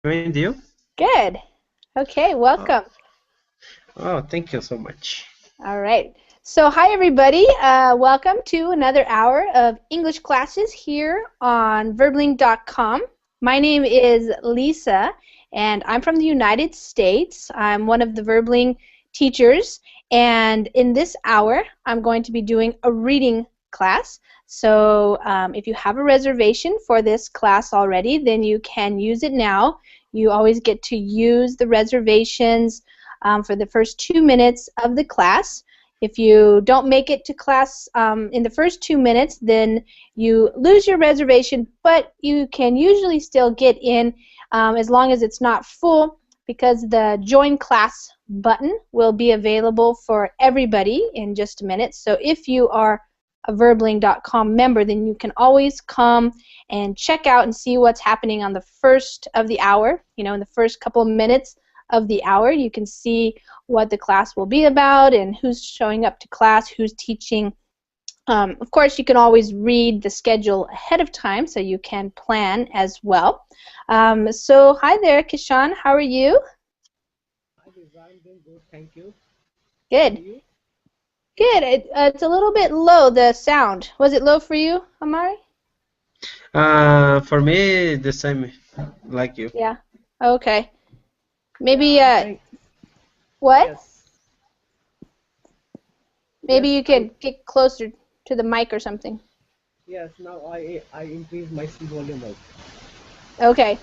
joined you. Good. Okay, welcome. Oh, thank you so much. All right. So hi everybody. Welcome to another hour of English classes here on verbling.com. My name is Lisa and I'm from the United States. I'm one of the Verbling teachers, and in this hour I'm going to be doing a reading class. So if you have a reservation for this class already, then you can use it now. You always get to use the reservations for the first 2 minutes of the class. If you don't make it to class in the first 2 minutes, then you lose your reservation, but you can usually still get in as long as it's not full, because the join class button will be available for everybody in just a minute. So if you are a verbling.com member, then you can always come and check out and see what's happening on the first of the hour. You know, in the first couple of minutes of the hour, you can see what the class will be about and who's showing up to class, who's teaching. Of course, you can always read the schedule ahead of time, so you can plan as well. So hi there, Kishan. How are you? Hi, Lisa. I'm doing good. Thank you. Good. Good. It's a little bit low, the sound. Was it low for you, Amari? For me, the same like you. Yeah. Okay. Maybe, what? Yes. Maybe Yes, you could get closer to the mic or something. Yes, now I increase my volume out. Okay.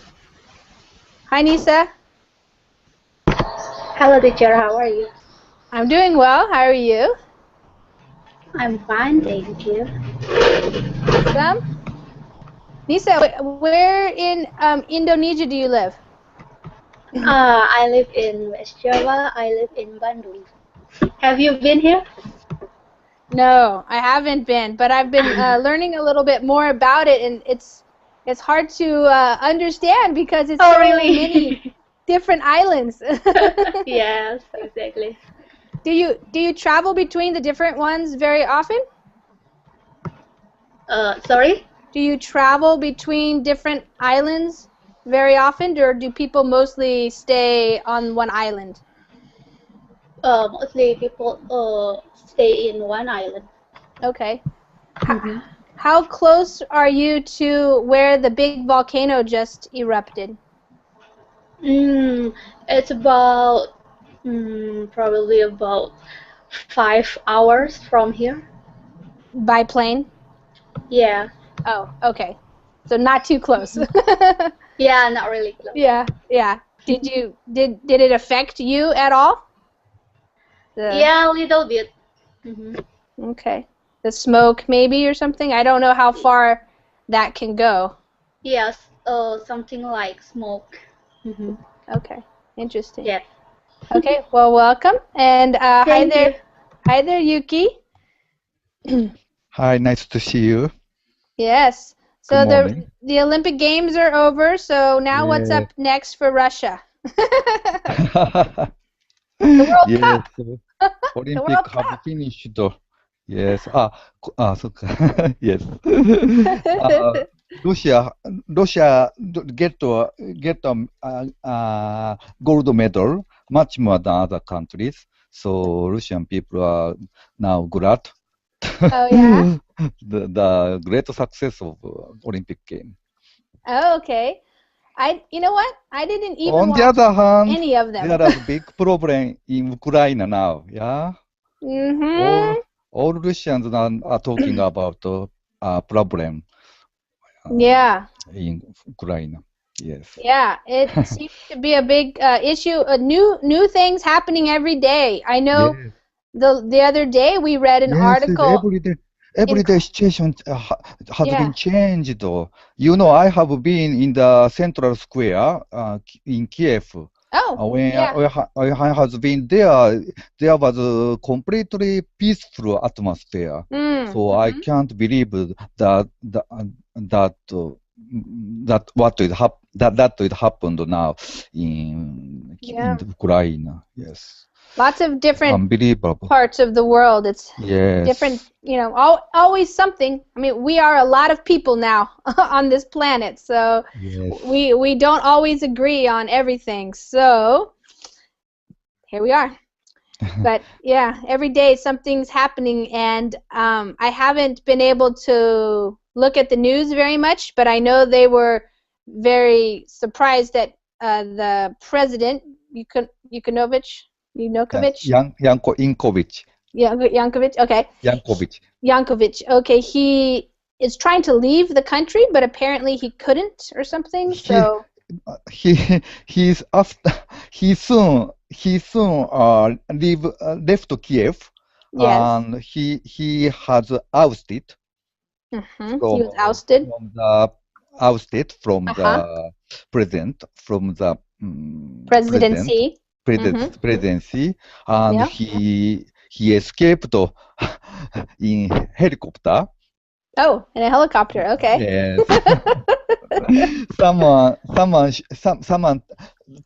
Hi, Nisa. Hello, teacher. How are you? I'm doing well. How are you? I'm fine, thank you. Awesome. Nisa, where in Indonesia do you live? I live in West Java. I live in Bandung. Have you been here? No, I haven't been, but I've been learning a little bit more about it, and it's hard to understand because it's so really? many different islands. Yes, exactly. Do you travel between the different ones very often? Sorry? Do you travel between different islands very often, or do people mostly stay on one island? Mostly people stay in one island. Okay. How close are you to where the big volcano just erupted? It's about probably about 5 hours from here. By plane? Yeah. Oh, okay. So not too close. Yeah, not really close. Yeah, yeah. Did it affect you at all? Yeah, a little bit. Okay. The smoke maybe or something? I don't know how far that can go. Yes, something like smoke. Okay. Interesting. Yes. Okay, well, welcome. And hi there. you. Hi there, Yuki. Hi, nice to see you. Yes. So Good morning. the Olympic Games are over, so now what's up next for Russia? The World Cup. Olympic World have Cup. finished. Yes. So yes. Russia get gold medal much more than other countries. So Russian people are now glad. Oh yeah. The great success of Olympic game. Oh, okay. You know what? I didn't even On the watch other hand, any of them. there are big problem in Ukraine now. Yeah. All Russians are talking about problem. Yeah. In Ukraine. Yes. Yeah, it seems to be a big issue. New things happening every day. I know. Yes. The other day we read an article. Every day situation has been changed. You know, I have been in the central square in Kiev. Oh, when I has been there, there was a completely peaceful atmosphere. So I can't believe that what happened now in Ukraine. Yes. Lots of different Unbelievable. parts of the world. It's Yes. different, you know, always something. I mean, we are a lot of people now on this planet, so Yes. we don't always agree on everything. So here we are. But yeah, every day something's happening, and I haven't been able to look at the news very much, but I know they were very surprised that the president, Yunukovych, Yankovic. Yankovic, okay. Yankovic. Yankovic, okay, he is trying to leave the country, but apparently he couldn't or something. So He's after he soon left Kiev, yes, and he has ousted he was ousted. from the president, from the Presidency. presidency, and Yeah. he escaped in helicopter. Oh, in a helicopter. Okay. Yes. Someone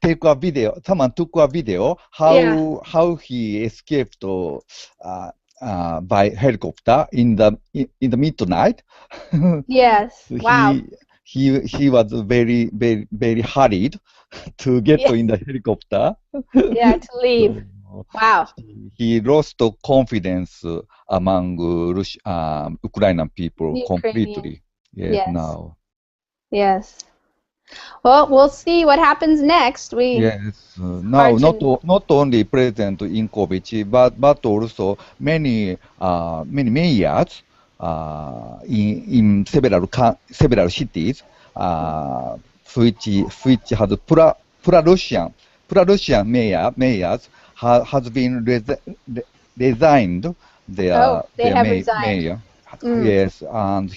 take a video. Someone took a video how he escaped by helicopter in the midnight. Yes. Wow. He was very hurried to get in the helicopter. Yeah, to leave. So, Wow. he lost confidence among Ukrainian people completely. Yes, now. Yes. Well, we'll see what happens next. Yes. Now, not only President Yankovic, but also many mayors in several cities, which has pro-Russian mayors has been resigned their mayor. Yes, and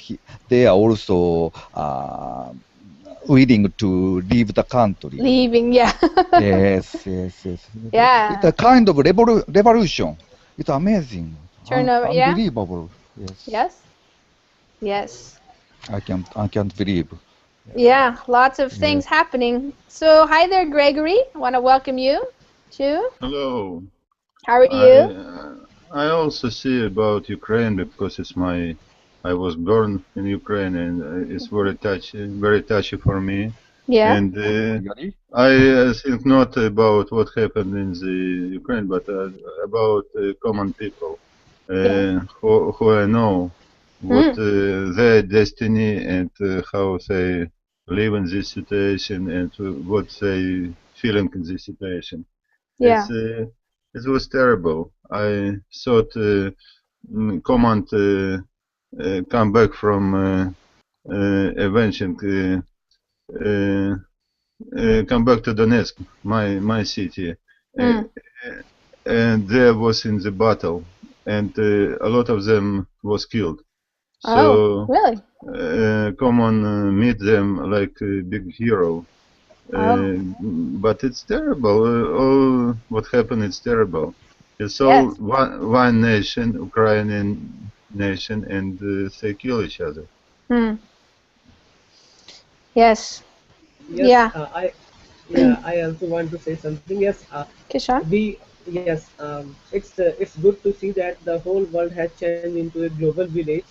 they are also willing to leave the country. Leaving, yeah. Yes. Yeah. It's a kind of revolution. It's amazing. Turnover, unbelievable. Yes. I can't believe. Yeah, lots of things happening. So, hi there, Gregory. I want to welcome you too. Hello. How are you? I also see about Ukraine because I was born in Ukraine, and it's very touchy for me. Yeah. And I think not about what happened in the Ukraine, but about common people who I know what their destiny and how they live in this situation and what they feeling in this situation. Yeah. It was terrible. I thought command come back from invention, come back to Donetsk, my city, and there was in the battle, and a lot of them was killed. So really? Common meet them like a big hero. But it's terrible. All what happened is terrible. It's all one nation, Ukrainian nation, and they kill each other. Yes. Yes. I also want to say something. Yes. Kishore? It's good to see that the whole world has changed into a global village.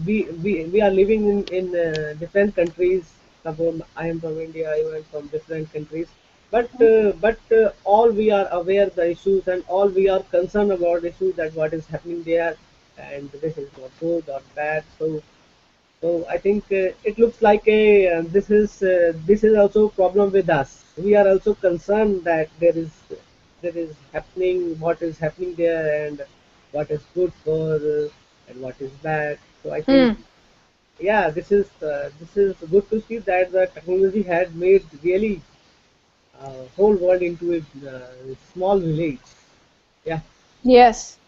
We are living in different countries. I am from India. You are from different countries. But all we are aware of the issues, and all we are concerned about issues, that what is happening there, and this is not good or bad. So I think it looks like this is also a problem with us. We are also concerned that there is happening, what is happening there, and what is good for and what is bad. So I think this is good to see that the technology had made really whole world into a small village. Yeah. Yes.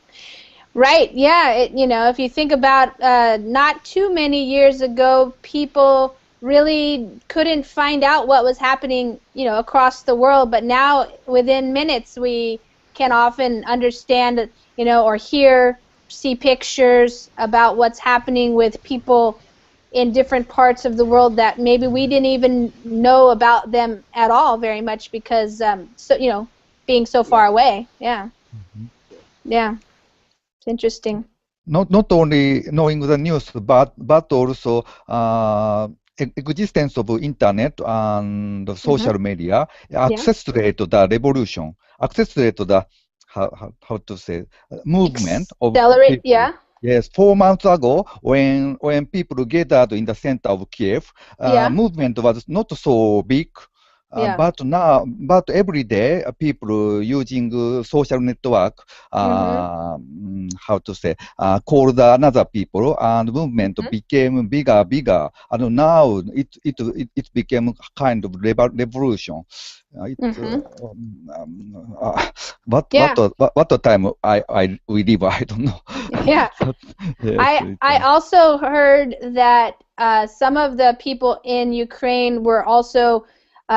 Right. Yeah. If you think about not too many years ago, people really couldn't find out what was happening, across the world. But now, within minutes, we can often understand, or see pictures about what's happening with people in different parts of the world that maybe we didn't even know about them at all very much because, being so far away. Yeah. Yeah. It's interesting. Not only knowing the news, but also existence of internet and social media accelerate the revolution, accelerate the how to say movement of Accelerate, people. Yes, 4 months ago, when people gathered in the center of Kiev, movement was not so big. But every day, people using social network, how to say, called another people, and movement became bigger, and now it became kind of revolution. What time we live, I don't know. Yeah. I also heard that some of the people in Ukraine were also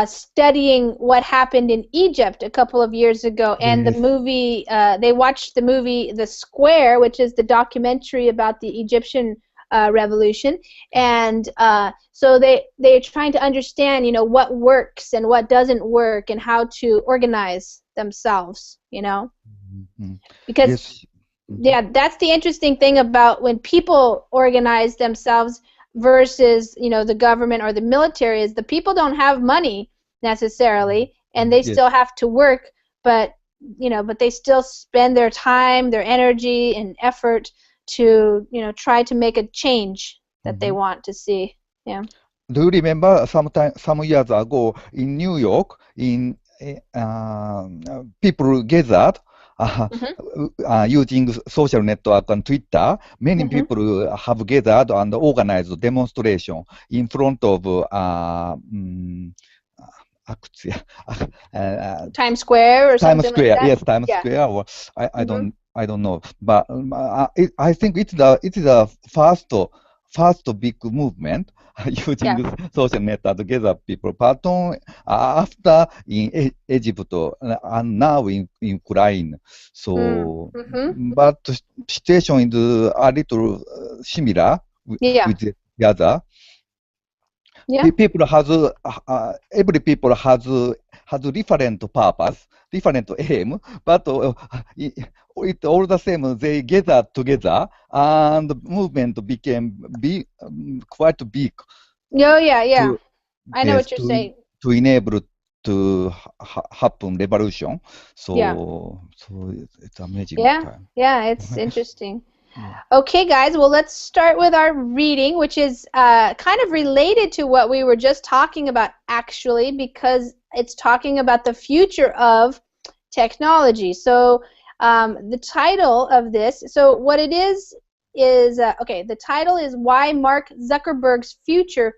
studying what happened in Egypt a couple of years ago, and the movie, they watched the movie The Square, which is the documentary about the Egyptian revolution, and so they're trying to understand, what works and what doesn't work and how to organize themselves, because that's the interesting thing about when people organize themselves versus, the government or the military, is the people don't have money necessarily, and they still have to work, but they still spend their time, their energy, and effort to, try to make a change that they want to see. Yeah. Do you remember some years ago in New York, people gathered using social network and Twitter? Many people have gathered and organized demonstration in front of Times Square or something like that. Yes, Times Square. Or I don't know, but I think it is a first big movement using social network to gather people. But after in Egypt and now in Ukraine, so but situation is a little similar with the other. People has every people has different purpose, different aim, but it all the same. They gathered together, and the movement became quite big. I know what you're saying. To enable to happen revolution. So it's amazing time. Yeah, it's interesting. Okay, guys, well, let's start with our reading, which is kind of related to what we were just talking about, actually, because it's talking about the future of technology. So the title of this, so what it is okay, the title is Why Mark Zuckerberg's Future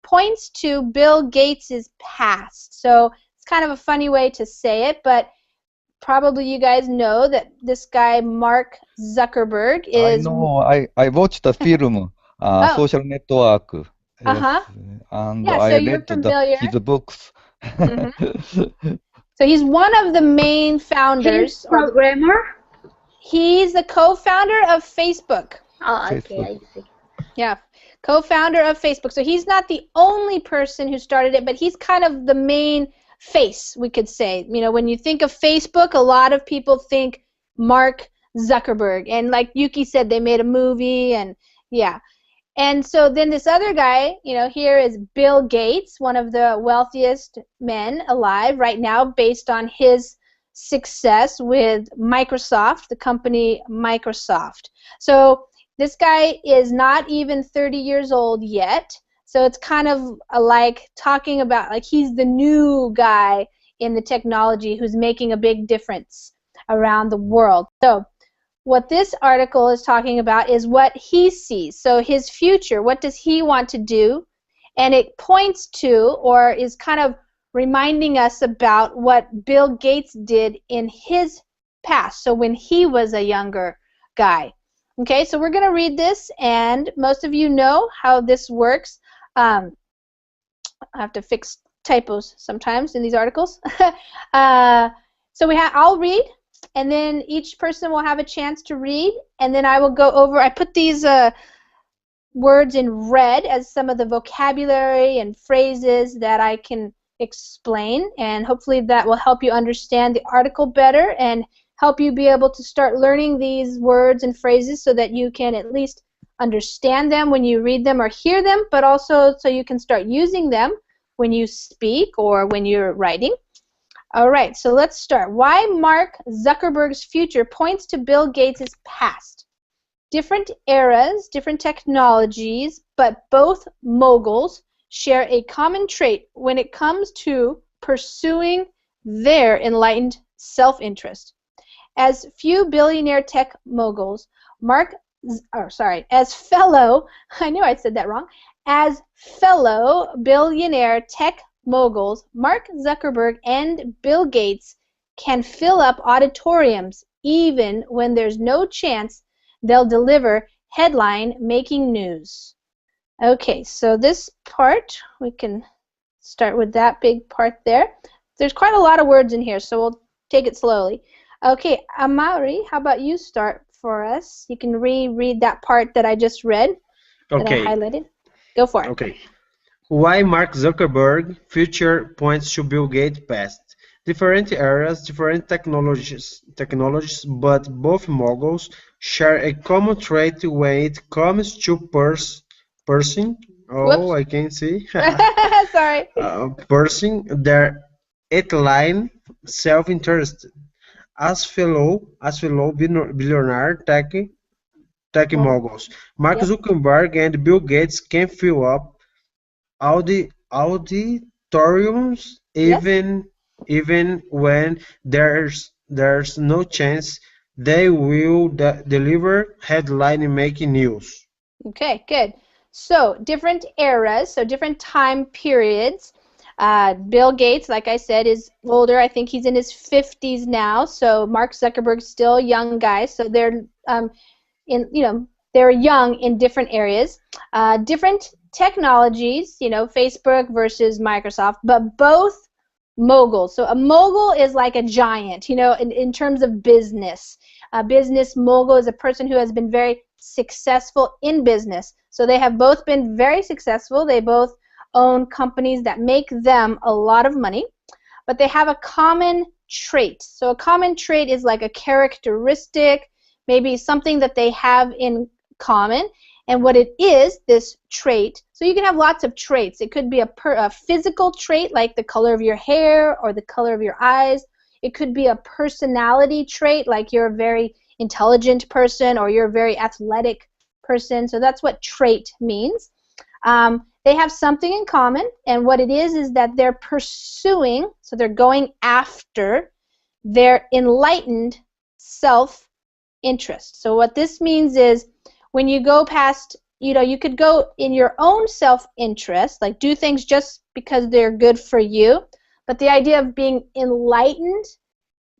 Points to Bill Gates' Past. So it's kind of a funny way to say it, but probably you guys know that this guy, Mark Zuckerberg, is... I know. I watched the film, Social Network. Yes, and so I you're read familiar. his books. So he's one of the main founders. He's programmer? He's the co-founder of Facebook. Oh, okay, I see. Yeah, co-founder of Facebook. So he's not the only person who started it, but he's kind of the main face, we could say. When you think of Facebook, a lot of people think Mark Zuckerberg. And like Yuki said, they made a movie, and And so then this other guy, here is Bill Gates, one of the wealthiest men alive right now based on his success with Microsoft, the company Microsoft. So this guy is not even 30 years old yet. So it's kind of like talking about, like, he's the new guy in the technology who's making a big difference around the world. So what this article is talking about is what he sees. So his future, what does he want to do? And it points to, or is kind of reminding us about what Bill Gates did in his past, so when he was a younger guy. Okay, so we're going to read this, and most of you know how this works. I have to fix typos sometimes in these articles. So I'll read, and then each person will have a chance to read, and then I will go over. I put these words in red as some of the vocabulary and phrases that I can explain, and hopefully that will help you understand the article better and help you be able to start learning these words and phrases so that you can at least understand them when you read them or hear them, but also so you can start using them when you speak or when you're writing. All right, so let's start. Why Mark Zuckerberg's future points to Bill Gates' past. Different eras, different technologies, but both moguls share a common trait when it comes to pursuing their enlightened self-interest. As few billionaire tech moguls, as fellow, I knew I said that wrong, as fellow billionaire tech moguls, Mark Zuckerberg and Bill Gates can fill up auditoriums even when there's no chance they'll deliver headline-making news. Okay, so this part, we can start with that big part there. There's quite a lot of words in here, so we'll take it slowly. Okay, Amaury, how about you start for us? You can reread that part that I just read, that I highlighted. Go for it. Okay. Why Mark Zuckerberg future points to Bill Gates past. Different areas, different technologies, but both moguls share a common trait when it comes to person. Oh, Whoops. I can see. Sorry. Person their headline self-interest. As fellow billionaire tech moguls, Mark Zuckerberg and Bill Gates can fill up auditoriums even when there's no chance they will deliver headline-making news. Okay, good. So different eras, so different time periods. Bill Gates, like I said, is older. I think he's in his 50s now. So Mark Zuckerberg's still a young guy. So they're they're young in different areas, different technologies. Facebook versus Microsoft, but both moguls. So a mogul is like a giant. In terms of business, a business mogul is a person who has been very successful in business. So they have both been very successful. They both own companies that make them a lot of money, but they have a common trait. So a common trait is like a characteristic, maybe something that they have in common. And what it is, this trait, so you can have lots of traits. It could be a physical trait like the color of your hair or the color of your eyes. It could be a personality trait like you're a very intelligent person or you're a very athletic person. So that's what trait means. They have something in common, and what it is that they're pursuing, so they're going after their enlightened self-interest. So what this means is when you go past, you could go in your own self-interest, like do things just because they're good for you, but the idea of being enlightened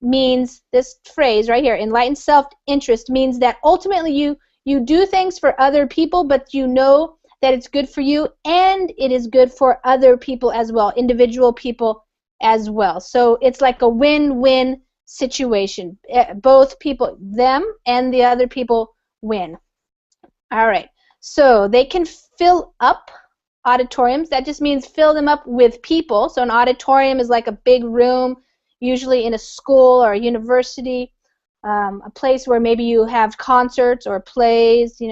means, this phrase right here, enlightened self-interest, means that ultimately you do things for other people, but you know that it's good for you and it is good for other people as well, individual people as well. So it's like a win-win situation. Both people, them and the other people, win. All right, so they can fill up auditoriums. That just means fill them up with people. So an auditorium is like a big room, usually in a school or a university, a place where maybe you have concerts or plays,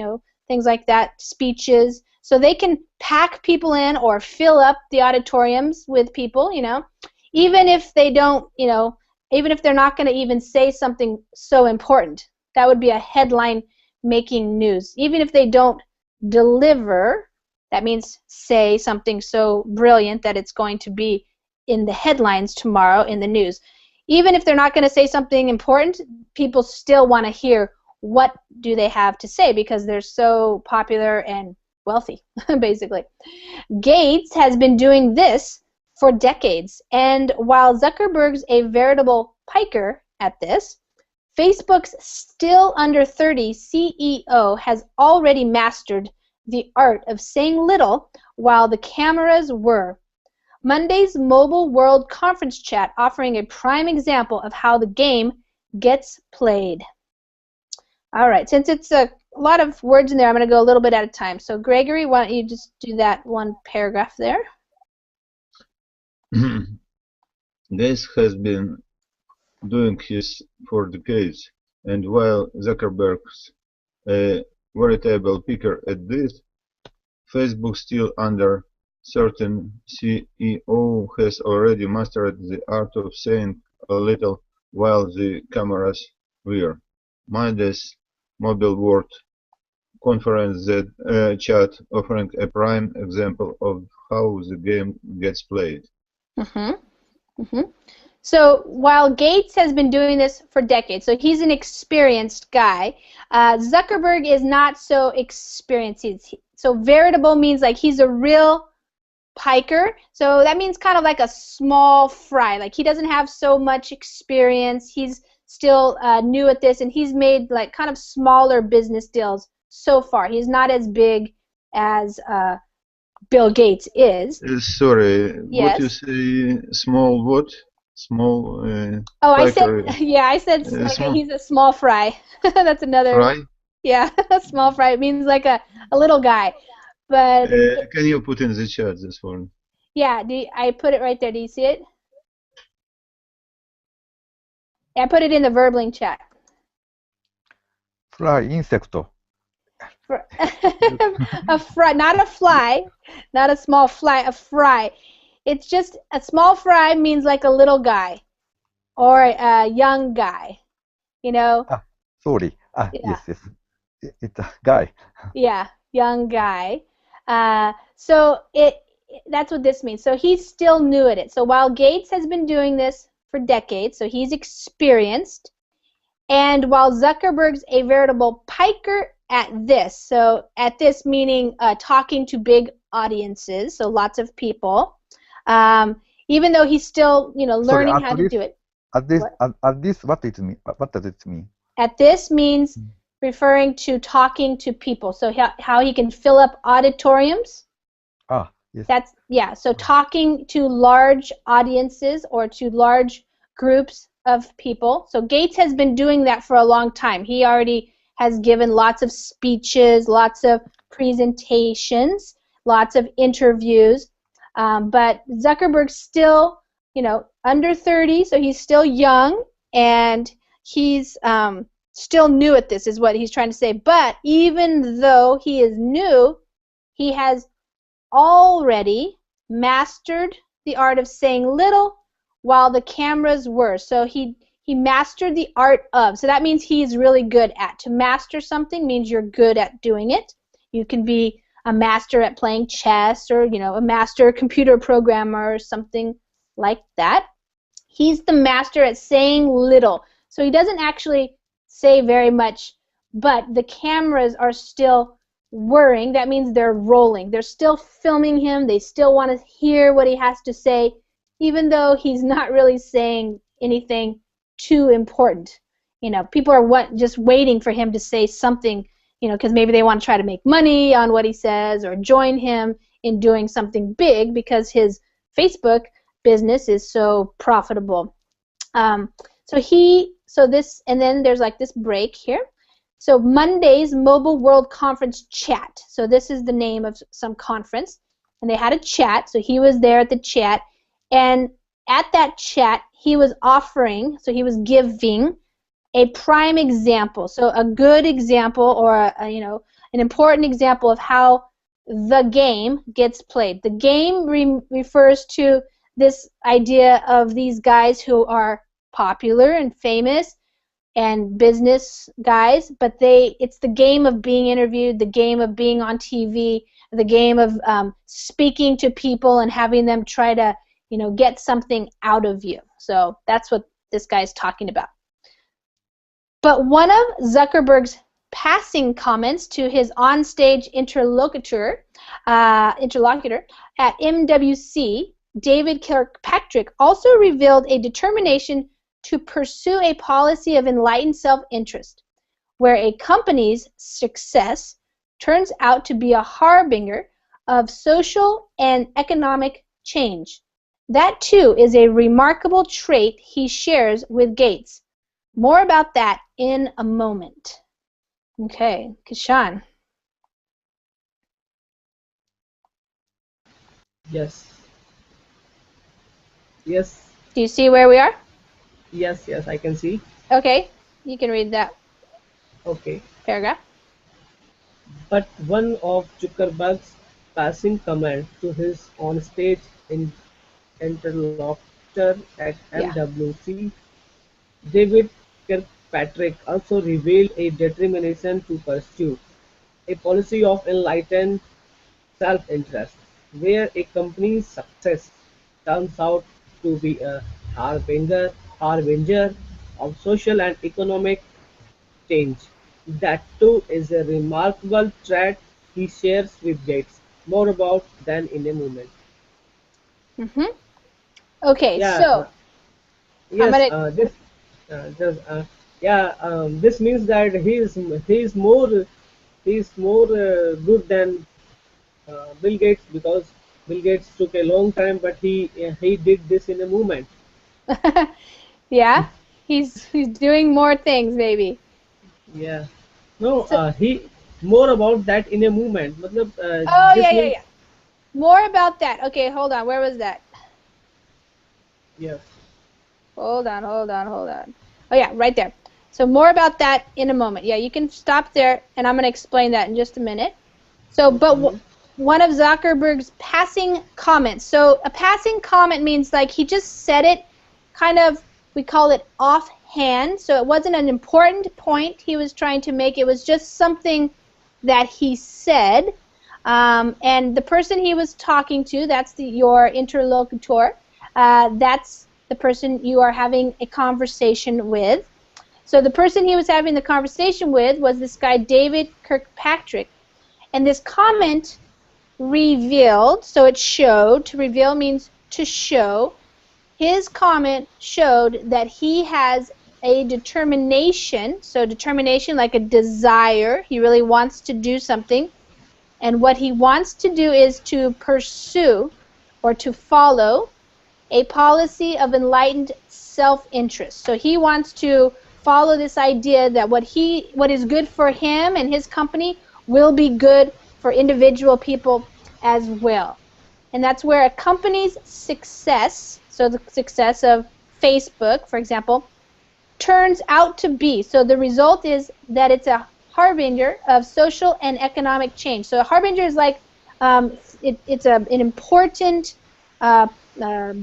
things like that, speeches. So they can pack people in or fill up the auditoriums with people, even if they don't, even if they're not going to even say something so important. That would be a headline making news. Even if they don't deliver, that means say something so brilliant that it's going to be in the headlines tomorrow in the news. Even if they're not going to say something important, people still want to hear what do they have to say because they're so popular and wealthy, basically. Gates has been doing this for decades, and while Zuckerberg's a veritable piker at this, Facebook's still under 30 CEO has already mastered the art of saying little while the cameras whir. Monday's Mobile World Conference Chat offering a prime example of how the game gets played. All right, since it's a lot of words in there, I'm going to go a little bit at a time. So Gregory, why don't you just do that one paragraph there? Gates has been doing this for decades, and while Zuckerberg's a veritable picker at this, Facebook still under certain CEO has already mastered the art of saying a little while the cameras were. Monday's Mobile World Conference chat offering a prime example of how the game gets played. So while Gates has been doing this for decades, so he's an experienced guy, Zuckerberg is not so experienced. So veritable means like he's a real piker. So that means kind of like a small fry. Like he doesn't have so much experience. He's still new at this, and he's made like kind of smaller business deals so far. He's not as big as Bill Gates is. Sorry, Yes. what you say? Small what? Small. Oh, I piker, said, yeah, I said like small he's a small fry. That's another. fry. Yeah, a small fry. It means like a little guy. But Can you put in the chat this one? yeah, I put it right there. Do you see it? I put it in the Verbling chat. Fly insect. A fry, not a fly, not a small fly, a fry. It's just a small fry means like a little guy or a young guy, you know? Sorry. Yeah. Yes. It's a guy. Yeah, young guy. So that's what this means. So he's still new at it. So while Gates has been doing this for decades, so he's experienced, and while Zuckerberg's a veritable piker at this, so at this meaning talking to big audiences, so lots of people, even though he's still, learning how to do it. At this, what does it mean? At this means referring to talking to people, so how he can fill up auditoriums. Yes. So talking to large audiences or to large groups of people. So Gates has been doing that for a long time. He already has given lots of speeches, lots of presentations, lots of interviews. But Zuckerberg's still, under 30, so he's still young, and he's still new at this, is what he's trying to say. But even though he is new, he has already mastered the art of saying little while the cameras were. So he mastered the art of. So that means he's really good at. To master something means you're good at doing it. You can be a master at playing chess, or a master computer programmer or something like that. He's the master at saying little. So he doesn't actually say very much, but the cameras are still whirring. That means they're rolling. They're still filming him. They still want to hear what he has to say, even though he's not really saying anything too important. People are just waiting for him to say something, because maybe they want to try to make money on what he says or join him in doing something big because his Facebook business is so profitable. And then there's like this break here. So Monday's Mobile World Conference chat. So this is the name of some conference. And they had a chat. So he was there at the chat. And at that chat, he was giving a prime example. So a good example, or an important example of how the game gets played. The game refers to this idea of these guys who are popular and famous and business guys, but it's the game of being interviewed, the game of being on TV, the game of speaking to people and having them try to, get something out of you. So that's what this guy's talking about. But one of Zuckerberg's passing comments to his onstage interlocutor at MWC, David Kirkpatrick, also revealed a determination to pursue a policy of enlightened self-interest, where a company's success turns out to be a harbinger of social and economic change. That, too, is a remarkable trait he shares with Gates. More about that in a moment. Okay, Kishan. Yes. Yes. Do you see where we are? Yes. Yes. I can see. Okay, you can read that Okay. paragraph. But one of Zuckerberg's passing comment to his on-stage interlocutor at Yeah. MWC, David Kirkpatrick, also revealed a determination to pursue a policy of enlightened self-interest, where a company's success turns out to be a harbinger of social and economic change. That too is a remarkable trait he shares with Gates. More about than in a moment. Mm-hmm. Okay, Yeah, so I'm yes, gonna. just, yeah, this means that he is more good than Bill Gates, because Bill Gates took a long time, but he did this in a moment. Yeah, he's doing more things, maybe. Yeah. No, So, he more about that in a moment. Matlab, oh this yeah, yeah, means yeah. More about that. Okay, hold on. Where was that? yes. Hold on. Oh yeah, right there. So more about that in a moment. Yeah, you can stop there, and I'm going to explain that in just a minute. So, but Okay. one of Zuckerberg's passing comments. So a passing comment means like he just said it kind of, we call it offhand. So it wasn't an important point he was trying to make. It was just something that he said. And the person he was talking to, that's your interlocutor, that's the person you are having a conversation with. So the person he was having the conversation with was this guy, David Kirkpatrick. And this comment revealed, so it showed, to reveal means to show, his comment showed that he has a determination, so determination like a desire, he really wants to do something, and what he wants to do is to pursue or to follow a policy of enlightened self-interest. So he wants to follow this idea that what is good for him and his company will be good for individual people as well. And that's where a company's success, so the success of Facebook, for example, turns out to be. So the result is that it's a harbinger of social and economic change. So a harbinger is like it's an important uh, uh,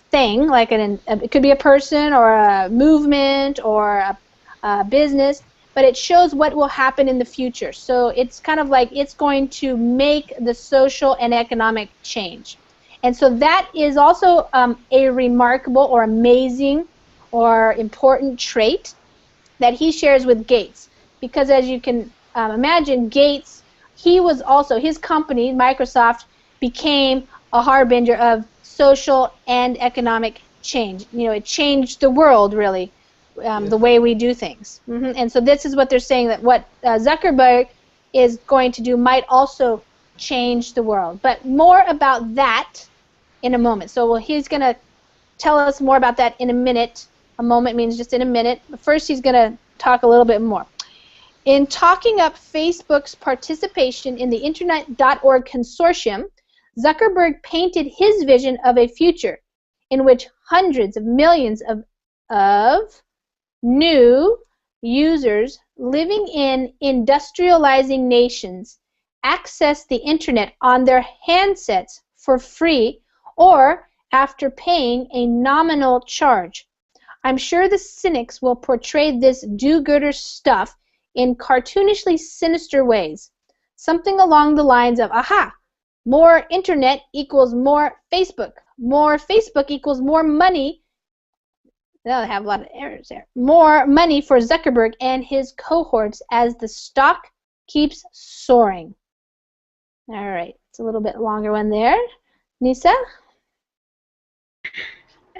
thing, like it could be a person or a movement or a business, but it shows what will happen in the future. So it's kind of like it's going to make the social and economic change. And so that is also a remarkable or amazing or important trait that he shares with Gates. Because as you can imagine, Gates, he was also, his company, Microsoft, became a harbinger of social and economic change. You know, it changed the world, really, Yes. the way we do things. And so this is what they're saying, that what Zuckerberg is going to do might also change the world. But more about that in a moment. So he's going to tell us more about that in a minute. A moment means just in a minute. But first, he's going to talk a little bit more. In talking up Facebook's participation in the Internet.org consortium, Zuckerberg painted his vision of a future in which hundreds of millions of new users living in industrializing nations access the Internet on their handsets for free or after paying a nominal charge. I'm sure the cynics will portray this do-gooder stuff in cartoonishly sinister ways. Something along the lines of, aha, more internet equals more Facebook. More Facebook equals more money. They'll have a lot of errors there. More money for Zuckerberg and his cohorts as the stock keeps soaring. All right, it's a little bit longer one there. Nisa?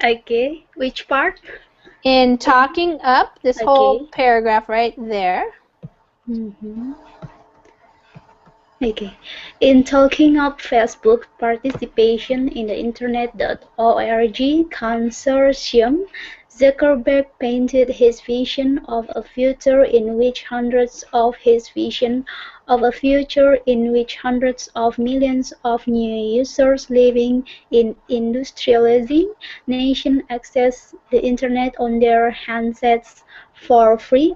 Okay, which part? In talking up, this whole paragraph right there. Okay. In talking of Facebook participation in the Internet.org consortium, Zuckerberg painted his vision of a future in which hundreds of millions of new users living in industrializing nations access the internet on their handsets for free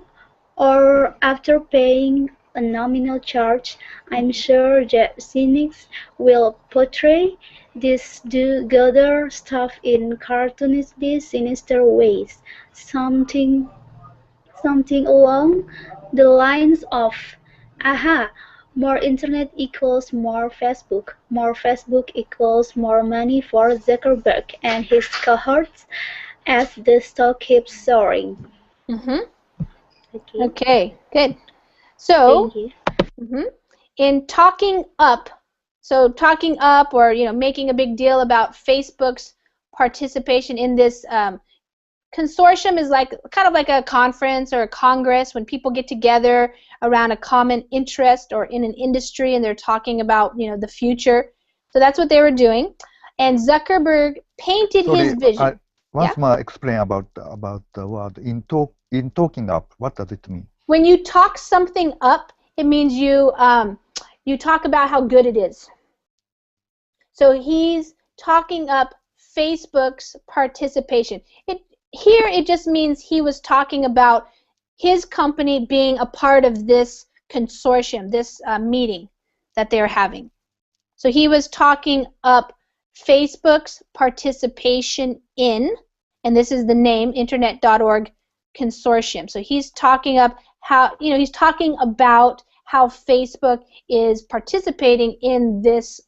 or after paying a nominal charge. I'm sure that cynics will portray this do-gooder stuff in cartoonishly sinister ways, something something along the lines of, aha, more internet equals more Facebook equals more money for Zuckerberg and his cohorts as the stock keeps soaring. Okay, good. Thank So, you. in talking up, or making a big deal about Facebook's participation in this consortium is like kind of like a conference or a congress when people get together around a common interest or in an industry and they're talking about the future. So that's what they were doing, and Zuckerberg painted his vision. Once more explain about the word in talking up. What does it mean? When you talk something up, it means you talk about how good it is. So he's talking up Facebook's participation. Here it just means he was talking about his company being a part of this consortium, this meeting that they're having. So he was talking up Facebook's participation in, and this is the name, internet.org consortium. So he's talking up how, he's talking about how Facebook is participating in this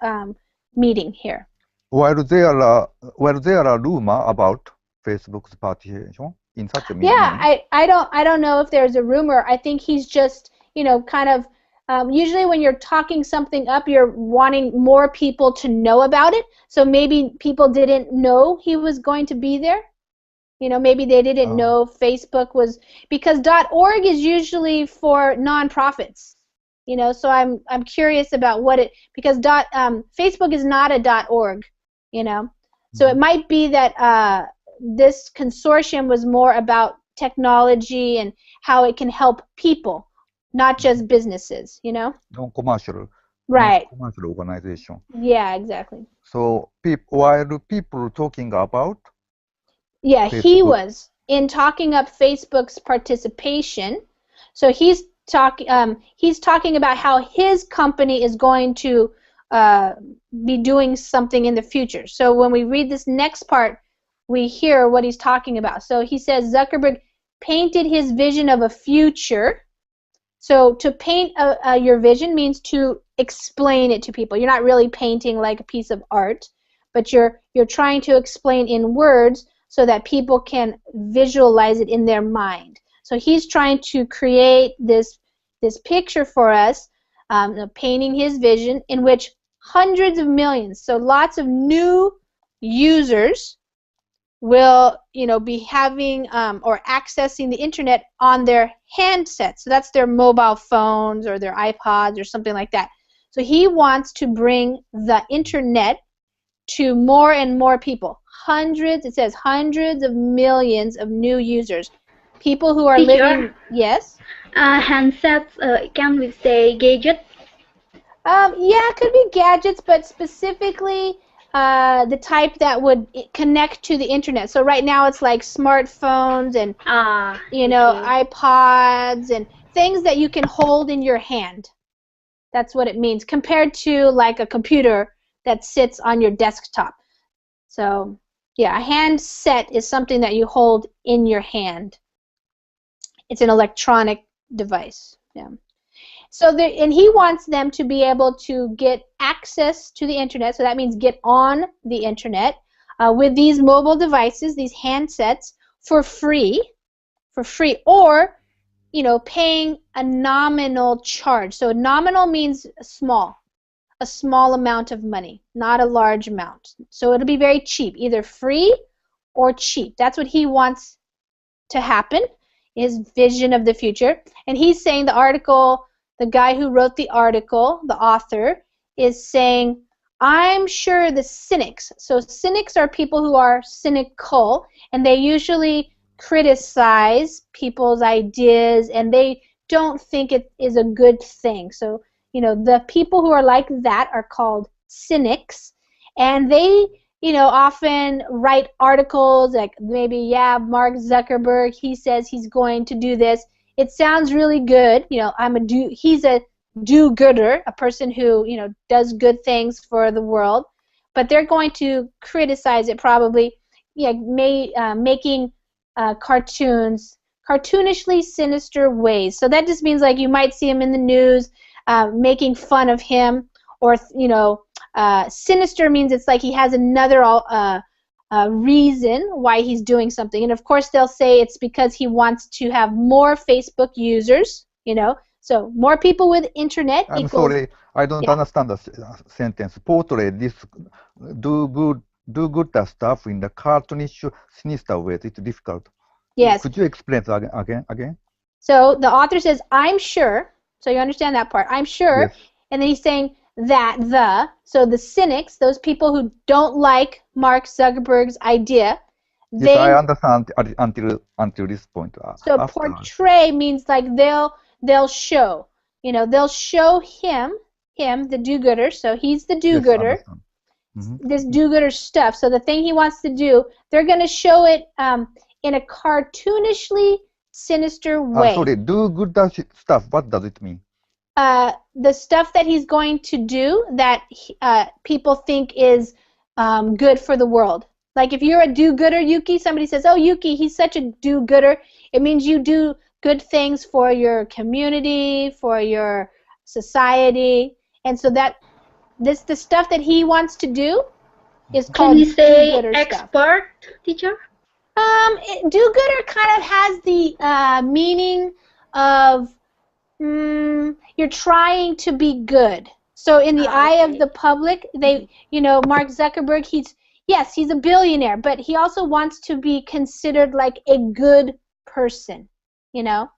meeting here. While there are rumor about Facebook's participation in such a meeting. Yeah, I don't know if there's a rumor. I think he's just kind of usually when you're talking something up, you're wanting more people to know about it. So maybe people didn't know he was going to be there. Maybe they didn't know Facebook was, because .org is usually for nonprofits. So I'm curious about because Facebook is not a .org. So it might be that this consortium was more about technology and how it can help people, not just businesses, Non-commercial. Right. Non-commercial organization. Yeah, exactly. So while people talking about Facebook. He was in talking up Facebook's participation. So he's talking about how his company is going to be doing something in the future. So when we read this next part, we hear what he's talking about. So he says Zuckerberg painted his vision of a future. So to paint your vision means to explain it to people. You're not really painting like a piece of art, but you're trying to explain in words so that people can visualize it in their mind. So he's trying to create this picture for us, painting his vision in which hundreds of millions, so lots of new users will be having or accessing the internet on their handsets. So that's their mobile phones or their iPods or something like that. So he wants to bring the internet to more and more people. It says hundreds of millions of new users. People who are living, yes? Handsets, can we say gadget? Yeah, it could be gadgets, but specifically the type that would connect to the internet. So right now it's like smartphones and iPods and things that you can hold in your hand. That's what it means, compared to like a computer that sits on your desktop. So yeah, a handset is something that you hold in your hand. It's an electronic device. Yeah. So and he wants them to be able to get access to the internet. So that means get on the internet with these mobile devices, these handsets, for free, or paying a nominal charge. So nominal means small, a small amount of money, not a large amount. So it'll be very cheap, either free or cheap. That's what he wants to happen, his vision of the future. And he's saying the guy who wrote the article, the author, is saying, I'm sure the cynics, so cynics are people who are cynical, and they usually criticize people's ideas, and they don't think it is a good thing. So, you know, the people who are like that are called cynics, and they, you know, often write articles like maybe, yeah, Mark Zuckerberg, he says he's going to do this. It sounds really good. You know, he's a do-gooder, a person who, you know, does good things for the world, but they're going to criticize it probably, making cartoons, cartoonishly sinister ways. So that just means like you might see him in the news making fun of him, or, you know, sinister means it's like he has another reason why he's doing something. And of course they'll say it's because he wants to have more Facebook users, you know. So more people with internet I'm equals... sorry, I don't understand the sentence. Portray this do good stuff in the cartoonish, sinister way. It's difficult. Yes. Could you explain again? So the author says, I'm sure, so you understand that part, I'm sure, Yes. And then he's saying that so the cynics, those people who don't like Mark Zuckerberg's idea, Yes, I understand until this point. So portray means like they'll show, you know, they'll show him the do-gooder, so he's the do-gooder. Yes, mm-hmm. This do-gooder stuff. So the thing he wants to do, they're going to show it in a cartoonishly sinister way. Sorry, do good stuff. What does it mean? The stuff that he's going to do that people think is good for the world. Like if you're a do-gooder, Yuki, somebody says, oh, Yuki, he's such a do-gooder. It means you do good things for your community, for your society. And so that the stuff that he wants to do is called do-gooder stuff. Can you say expert, teacher? Do-gooder kind of has the meaning of you're trying to be good. So in the eye of the public, you know, Mark Zuckerberg, he's a billionaire, but he also wants to be considered like a good person, you know.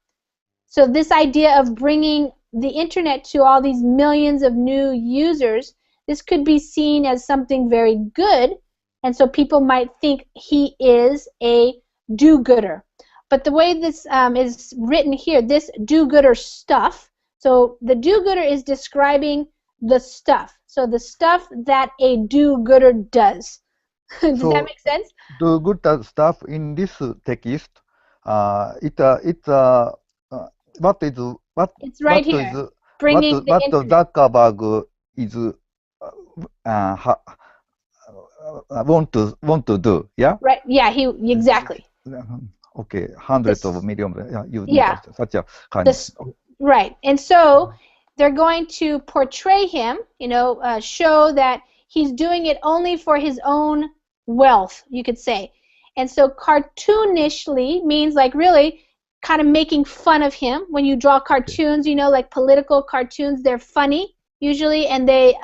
So this idea of bringing the internet to all these millions of new users, this could be seen as something very good, and so people might think he is a do-gooder. But the way this is written here, this do-gooder stuff, so the do-gooder is describing the stuff. So the stuff that a do-gooder does. Does that make sense? Do good stuff in this text. It's right here. Bringing the internet. Zuckerberg is want to do, yeah? Right. Yeah. Exactly. Okay, hundreds of millions use such a kind of. Right, and so they're going to portray him, you know, show that he's doing it only for his own wealth, you could say. And so cartoonishly means like really kind of making fun of him. When you draw cartoons, you know, like political cartoons, they're funny usually, and they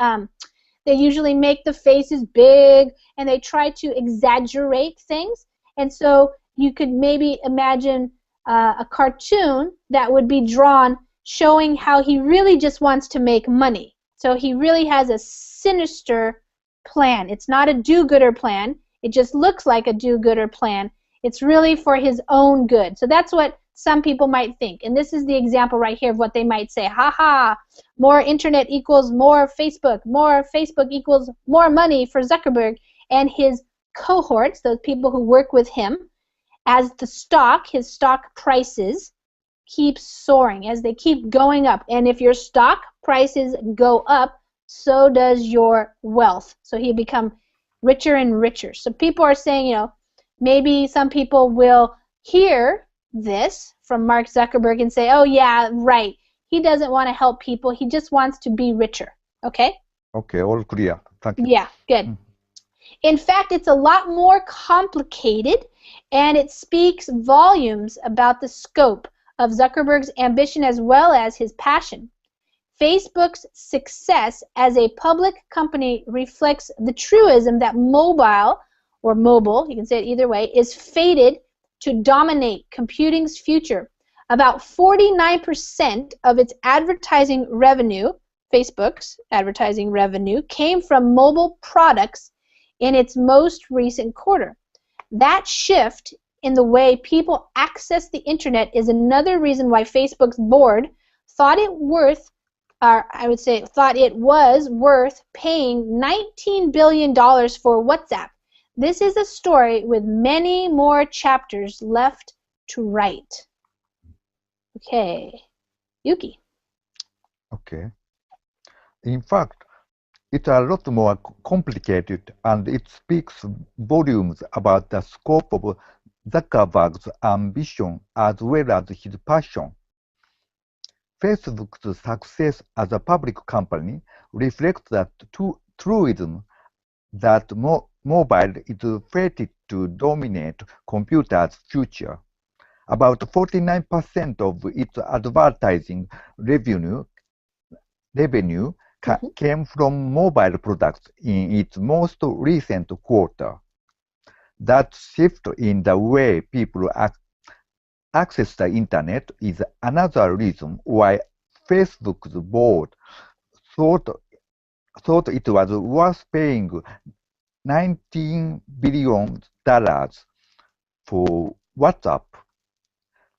usually make the faces big, and they try to exaggerate things. And so you could maybe imagine a cartoon that would be drawn showing how he really just wants to make money. So he really has a sinister plan. It's not a do-gooder plan. It just looks like a do-gooder plan. It's really for his own good. So that's what some people might think. And this is the example right here of what they might say. Ha-ha, more internet equals more Facebook equals more money for Zuckerberg and his cohorts, those people who work with him, as his stock prices keep soaring, as they keep going up. And if your stock prices go up, so does your wealth. So he become richer and richer. So people are saying, you know, maybe some people will hear this from Mark Zuckerberg and say, oh yeah, right, he doesn't want to help people, he just wants to be richer. Okay? Okay, all clear. Thank you. Yeah, good. In fact, it's a lot more complicated, and it speaks volumes about the scope of Zuckerberg's ambition as well as his passion. Facebook's success as a public company reflects the truism that mobile, you can say it either way, is fated to dominate computing's future. About 49% of its advertising revenue, Facebook's advertising revenue, came from mobile products in its most recent quarter. That shift in the way people access the internet is another reason why Facebook's board thought it was worth paying $19 billion for WhatsApp. This is a story with many more chapters left to write. Okay, Yuki. Okay. In fact, it's a lot more complicated, and it speaks volumes about the scope of Zuckerberg's ambition as well as his passion. Facebook's success as a public company reflects the truism that mobile is fated to dominate computers' future. About 49% of its advertising revenue came from mobile products in its most recent quarter. That shift in the way people access the internet is another reason why Facebook's board thought it was worth paying $19 billion for WhatsApp.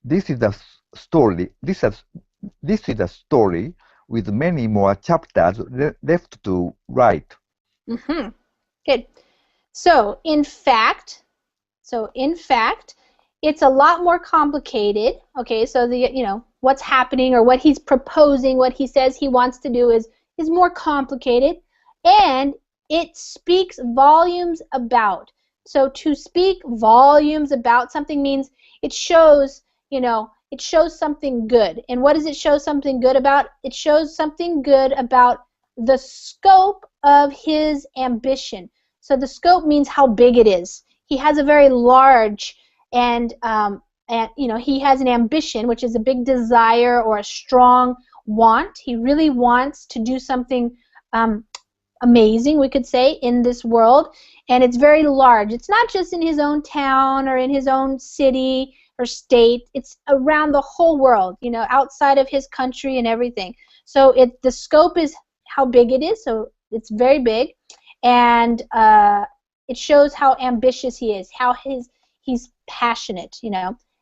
This is a story. This is a story with many more chapters left to write. Good. So in fact, it's a lot more complicated. Okay, so what's happening or what he's proposing, what he says he wants to do is more complicated, and it speaks volumes about. So to speak volumes about something means it shows, it shows something good. And what does it show something good about? It shows something good about the scope of his ambition. So the scope means how big it is. He has a very large and he has an ambition, which is a big desire or a strong want. He really wants to do something amazing, we could say, in this world, and it's very large. It's not just in his own town or in his own city or state. It's around the whole world, outside of his country and everything. So the scope is how big it is, so it's very big, and it shows how ambitious he is, how he's passionate,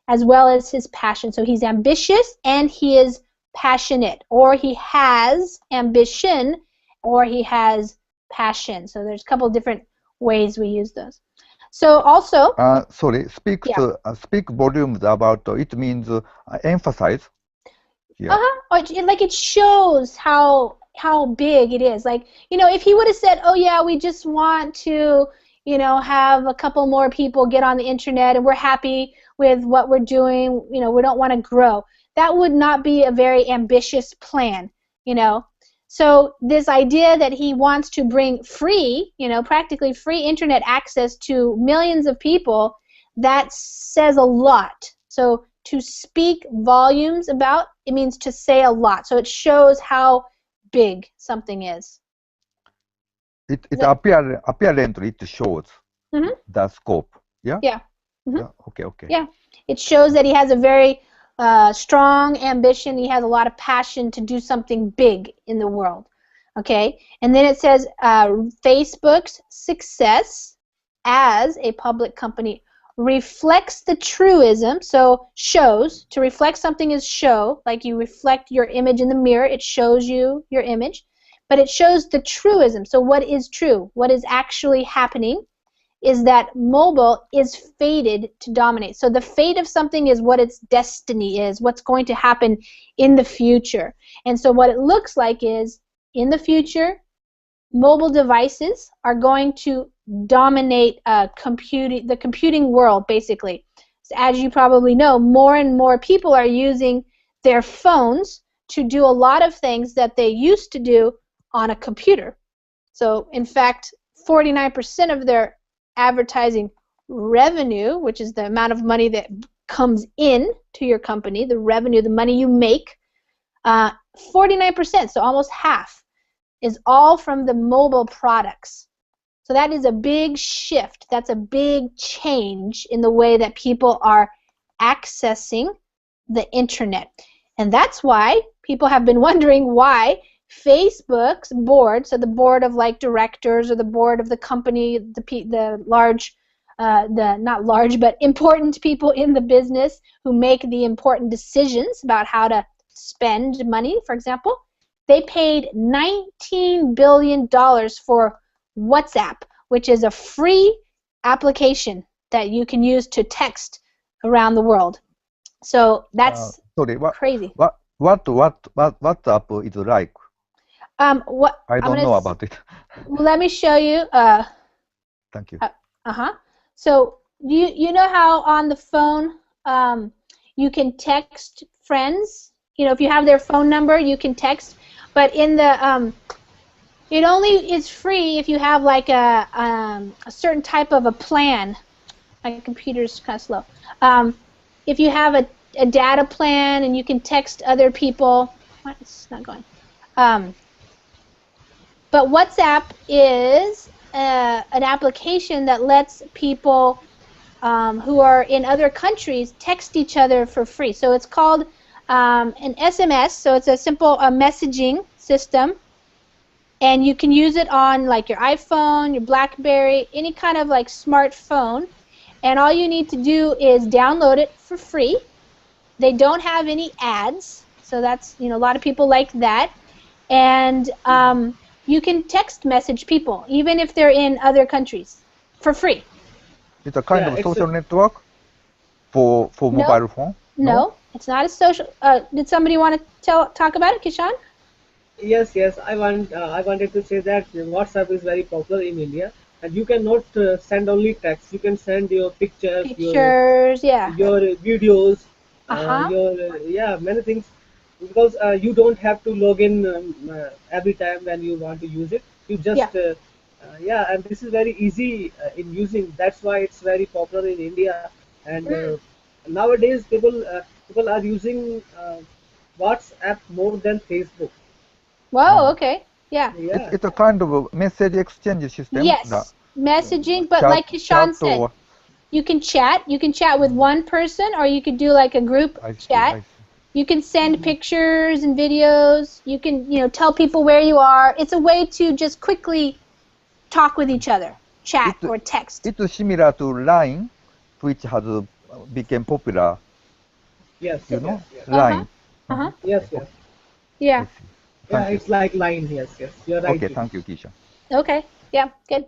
as well as his passion. So he's ambitious and he is passionate, or he has ambition, or he has passion. So there's a couple of different ways we use those. So also, speak volumes about it means emphasize. Yeah. Like it shows how big it is. Like, if he would have said, oh yeah, we just want to, have a couple more people get on the internet and we're happy with what we're doing, we don't want to grow. That would not be a very ambitious plan, So this idea that he wants to bring free, practically free internet access to millions of people, that says a lot. So to speak volumes about, it means to say a lot. So it shows how big something is. Apparently it shows the scope. Yeah? Yeah. Yeah. Okay. Yeah. It shows that he has a very strong ambition. He has a lot of passion to do something big in the world. Okay? And then it says Facebook's success as a public company reflects the truism, so shows. To reflect something is show, like you reflect your image in the mirror, it shows you your image, but it shows the truism. So what is true? What is actually happening is that mobile is fated to dominate. So the fate of something is what its destiny is, what's going to happen in the future. And so what it looks like is, in the future, mobile devices are going to dominate the computing world, basically. So as you probably know, more and more people are using their phones to do a lot of things that they used to do on a computer. So in fact, 49% of their advertising revenue, which is the amount of money that comes in to your company, the revenue, the money you make, 49%, so almost half, is all from the mobile products. So that is a big shift. That's a big change in the way that people are accessing the internet. And that's why people have been wondering why Facebook's board, so the board of like directors or the board of the company, the large not large, but important people in the business who make the important decisions about how to spend money, for example, they paid $19 billion for WhatsApp, which is a free application that you can use to text around the world. So that's crazy. What WhatsApp is like? What I don't know about it. Let me show you. Thank you. So you know how on the phone you can text friends? You know, if you have their phone number, you can text. But in the it only is free if you have like a certain type of a plan. My computer's kind of slow. If you have a data plan and you can text other people, what? It's not going. But WhatsApp is an application that lets people who are in other countries text each other for free. So it's called an SMS, so it's a simple messaging system, and you can use it on like your iPhone, your BlackBerry, any kind of like smartphone, and all you need to do is download it for free. They don't have any ads, so that's, you know, a lot of people like that, and you can text message people even if they're in other countries for free. It's a kind of social network for mobile phone? No, it's not a social. Did somebody want to talk about it, Kishan? Yes, I wanted to say that WhatsApp is very popular in India, and you cannot send only text. You can send your pictures, your videos, many things, because you don't have to log in every time when you want to use it. You just and this is very easy in using. That's why it's very popular in India, and nowadays people are using WhatsApp more than Facebook. Wow, okay. Yeah. It's a kind of a message exchange system. Yes, messaging, but like Kishan said, you can chat. You can chat with one person, or you could do like a group chat. You can send pictures and videos. You can, you know, tell people where you are. It's a way to just quickly talk with each other, chat or text. It's similar to Line, which has become popular. Yes. You know, Line. Yes. Yeah. Yeah, it's like Line. Yes. You're right. Okay, thank you, Kishan. Okay. Yeah, good.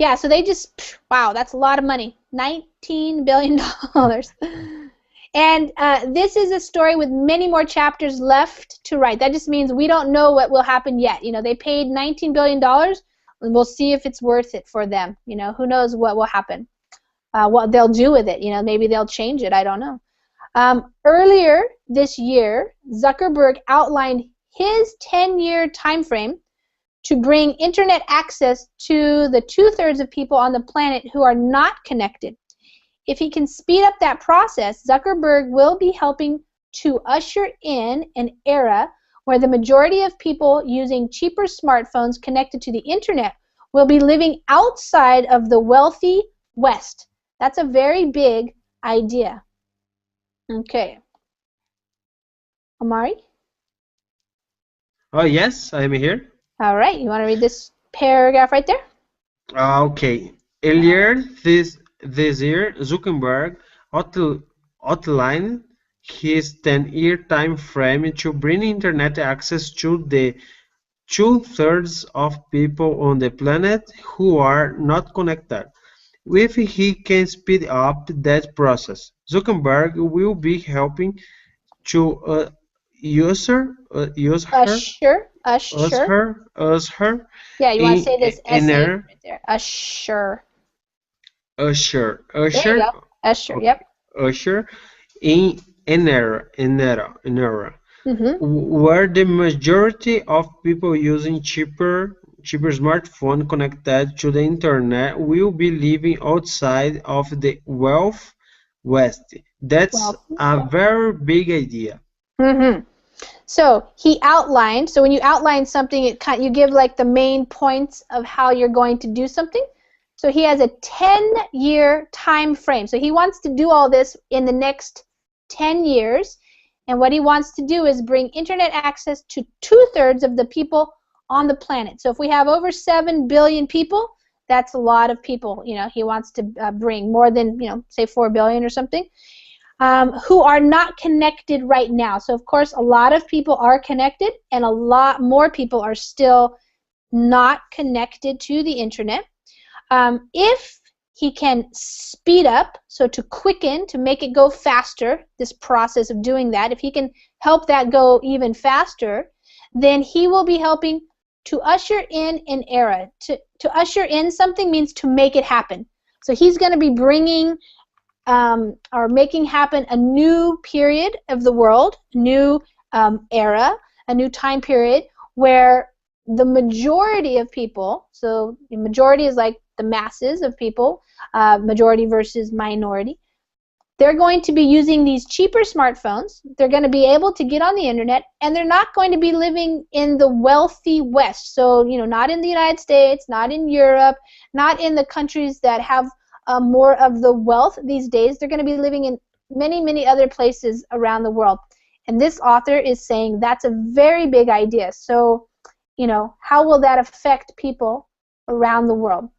Yeah, so they just, wow, that's a lot of money. $19 billion. And this is a story with many more chapters left to write. That just means we don't know what will happen yet. You know, they paid $19 billion, and we'll see if it's worth it for them. You know, who knows what will happen, what they'll do with it. You know, maybe they'll change it. I don't know. Earlier this year, Zuckerberg outlined his 10-year time frame to bring internet access to the 2/3 of people on the planet who are not connected. If he can speed up that process, Zuckerberg will be helping to usher in an era where the majority of people using cheaper smartphones connected to the internet will be living outside of the wealthy West. That's a very big idea. Okay. Amari? Oh, yes, I'm here. All right. You want to read this paragraph right there? Okay. Earlier this year, Zuckerberg outlined his 10-year time frame to bring internet access to the 2/3 of people on the planet who are not connected. If he can speed up that process, Zuckerberg will be helping to usher. Yeah, you want to say this essay right there. Usher. There you go. Usher. Yep. Usher in an era where the majority of people using cheaper smartphone connected to the internet will be living outside of the wealth West. That's a very big idea. So he outlined. So when you outline something, you give like the main points of how you're going to do something. So he has a 10-year time frame. So he wants to do all this in the next 10 years. And what he wants to do is bring internet access to 2/3 of the people on the planet. So if we have over 7 billion people, That's a lot of people, he wants to bring more than, say 4 billion or something, who are not connected right now. So, of course, a lot of people are connected, and a lot more people are still not connected to the internet. If he can speed up, so to quicken, to make it go faster, this process of doing that, if he can help that go even faster, then he will be helping to usher in an era. To usher in something means to make it happen. So he's going to be bringing or making happen a new period of the world, a new era, a new time period where the majority of people, so the majority is like the masses of people, majority versus minority, they're going to be using these cheaper smartphones. They're going to be able to get on the internet, and they're not going to be living in the wealthy West. So, not in the United States, not in Europe, not in the countries that have more of the wealth these days. They're going to be living in many, many other places around the world. And this author is saying that's a very big idea. So, how will that affect people around the world?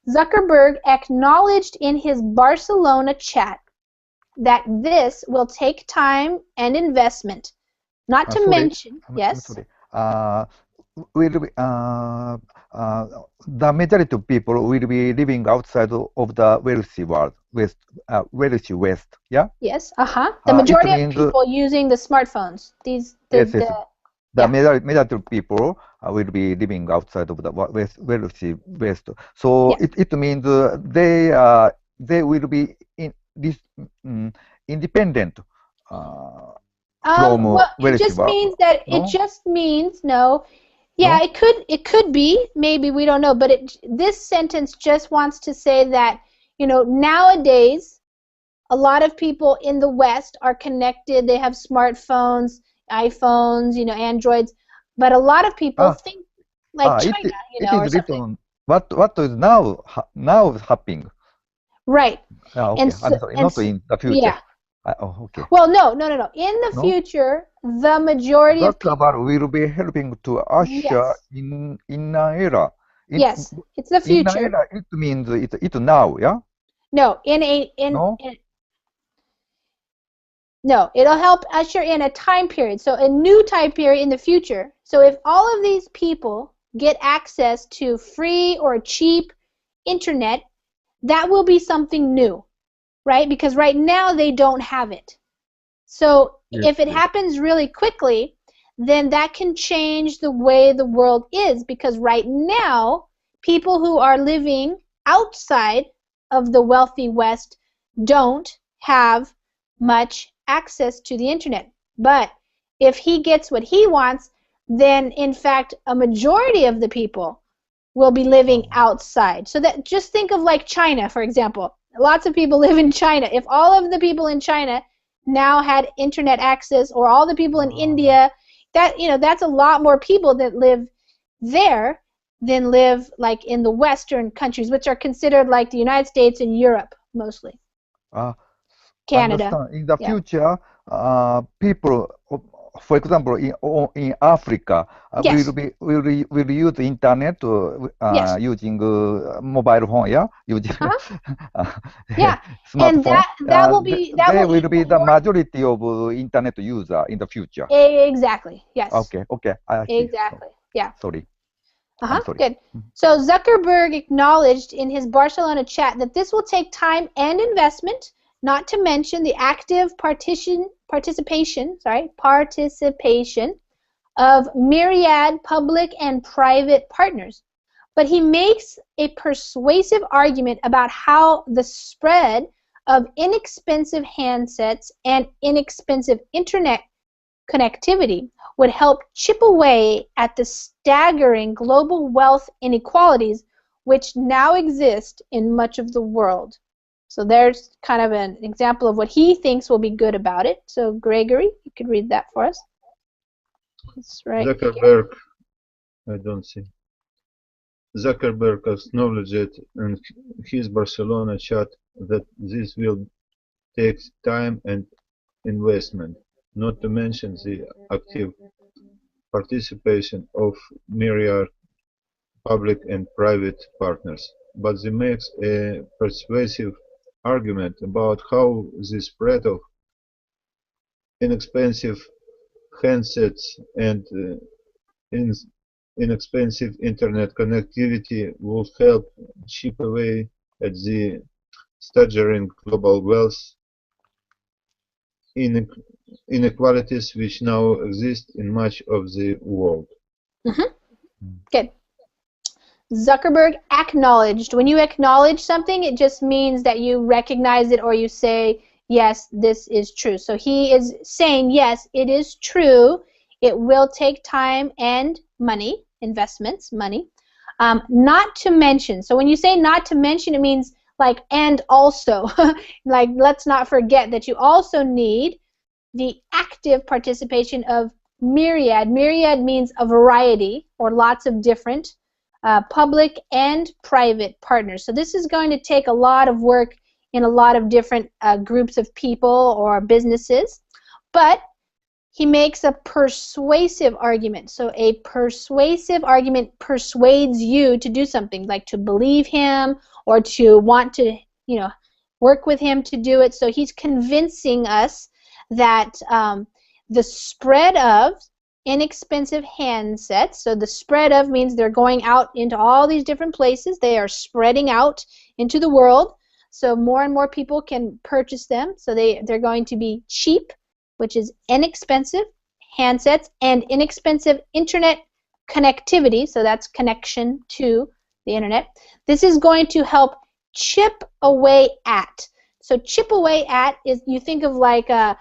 Zuckerberg acknowledged in his Barcelona chat that this will take time and investment, not to mention, yes? Sorry. Will be, the majority of people will be living outside of the wealthy world, wealthy West, yeah? Yes, the majority of people using the smartphones. The majority of people will be living outside of the wealthy West. So yes. it means they will be in this independent from well, it wealthy just world. means that no? It just means no. Yeah, no? It could be, maybe, we don't know, but this sentence just wants to say that, nowadays a lot of people in the West are connected. They have smartphones, iPhones, Androids, but a lot of people think like China, or something. What is now happening? Right. Okay. I'm sorry, not in the future. Yeah. Okay. Well, no. In the future, the majority of people will be helping to usher in an era. Yes, it's the future. In an era, it means it's now, yeah? No, no, it'll help usher in a time period, so a new time period in the future. So if all of these people get access to free or cheap internet, that will be something new, right? Because right now they don't have it. So if it happens really quickly, then that can change the way the world is, because right now people who are living outside of the wealthy West don't have much access to the internet. But if he gets what he wants, then in fact a majority of the people will be living outside. So that, just think of like China, for example. Lots of people live in China. If all of the people in China now had internet access, or all the people in India, that's a lot more people that live there than live like in the Western countries, which are considered like the United States and Europe mostly. Canada. Understand. In the future, people, for example, in Africa, will use the internet using mobile phone, yeah, using smartphone. And that will be will be the majority of internet user in the future. Exactly. Yes. Okay. Exactly. Yeah. Sorry. Good. So Zuckerberg acknowledged in his Barcelona chat that this will take time and investment, not to mention the active participation of myriad public and private partners. But he makes a persuasive argument about how the spread of inexpensive handsets and inexpensive internet connectivity would help chip away at the staggering global wealth inequalities which now exist in much of the world. So there's kind of an example of what he thinks will be good about it. So Gregory, you could read that for us. That's right. Zuckerberg, I don't see. Zuckerberg acknowledged in his Barcelona chat that this will take time and investment, not to mention the active participation of myriad public and private partners. but he makes a persuasive argument about how the spread of inexpensive handsets and in inexpensive internet connectivity will help chip away at the staggering global wealth inequalities which now exist in much of the world. Good. Zuckerberg acknowledged. When you acknowledge something, it just means that you recognize it or you say, yes, this is true. So he is saying, yes, it is true. It will take time and money, investments, money. Not to mention. So when you say not to mention, it means like and also. Like let's not forget that you also need the active participation of myriad. Myriad means a variety or lots of different public and private partners. So this is going to take a lot of work in a lot of different groups of people or businesses, but he makes a persuasive argument. So a persuasive argument persuades you to do something, like to believe him or to want to, work with him to do it. So he's convincing us that the spread of inexpensive handsets, so the spread of means they're going out into all these different places. They are spreading out into the world, so more and more people can purchase them. So they're going to be cheap, which is inexpensive handsets, and inexpensive internet connectivity, so that's connection to the internet. This is going to help chip away at. So chip away at is, you think of like a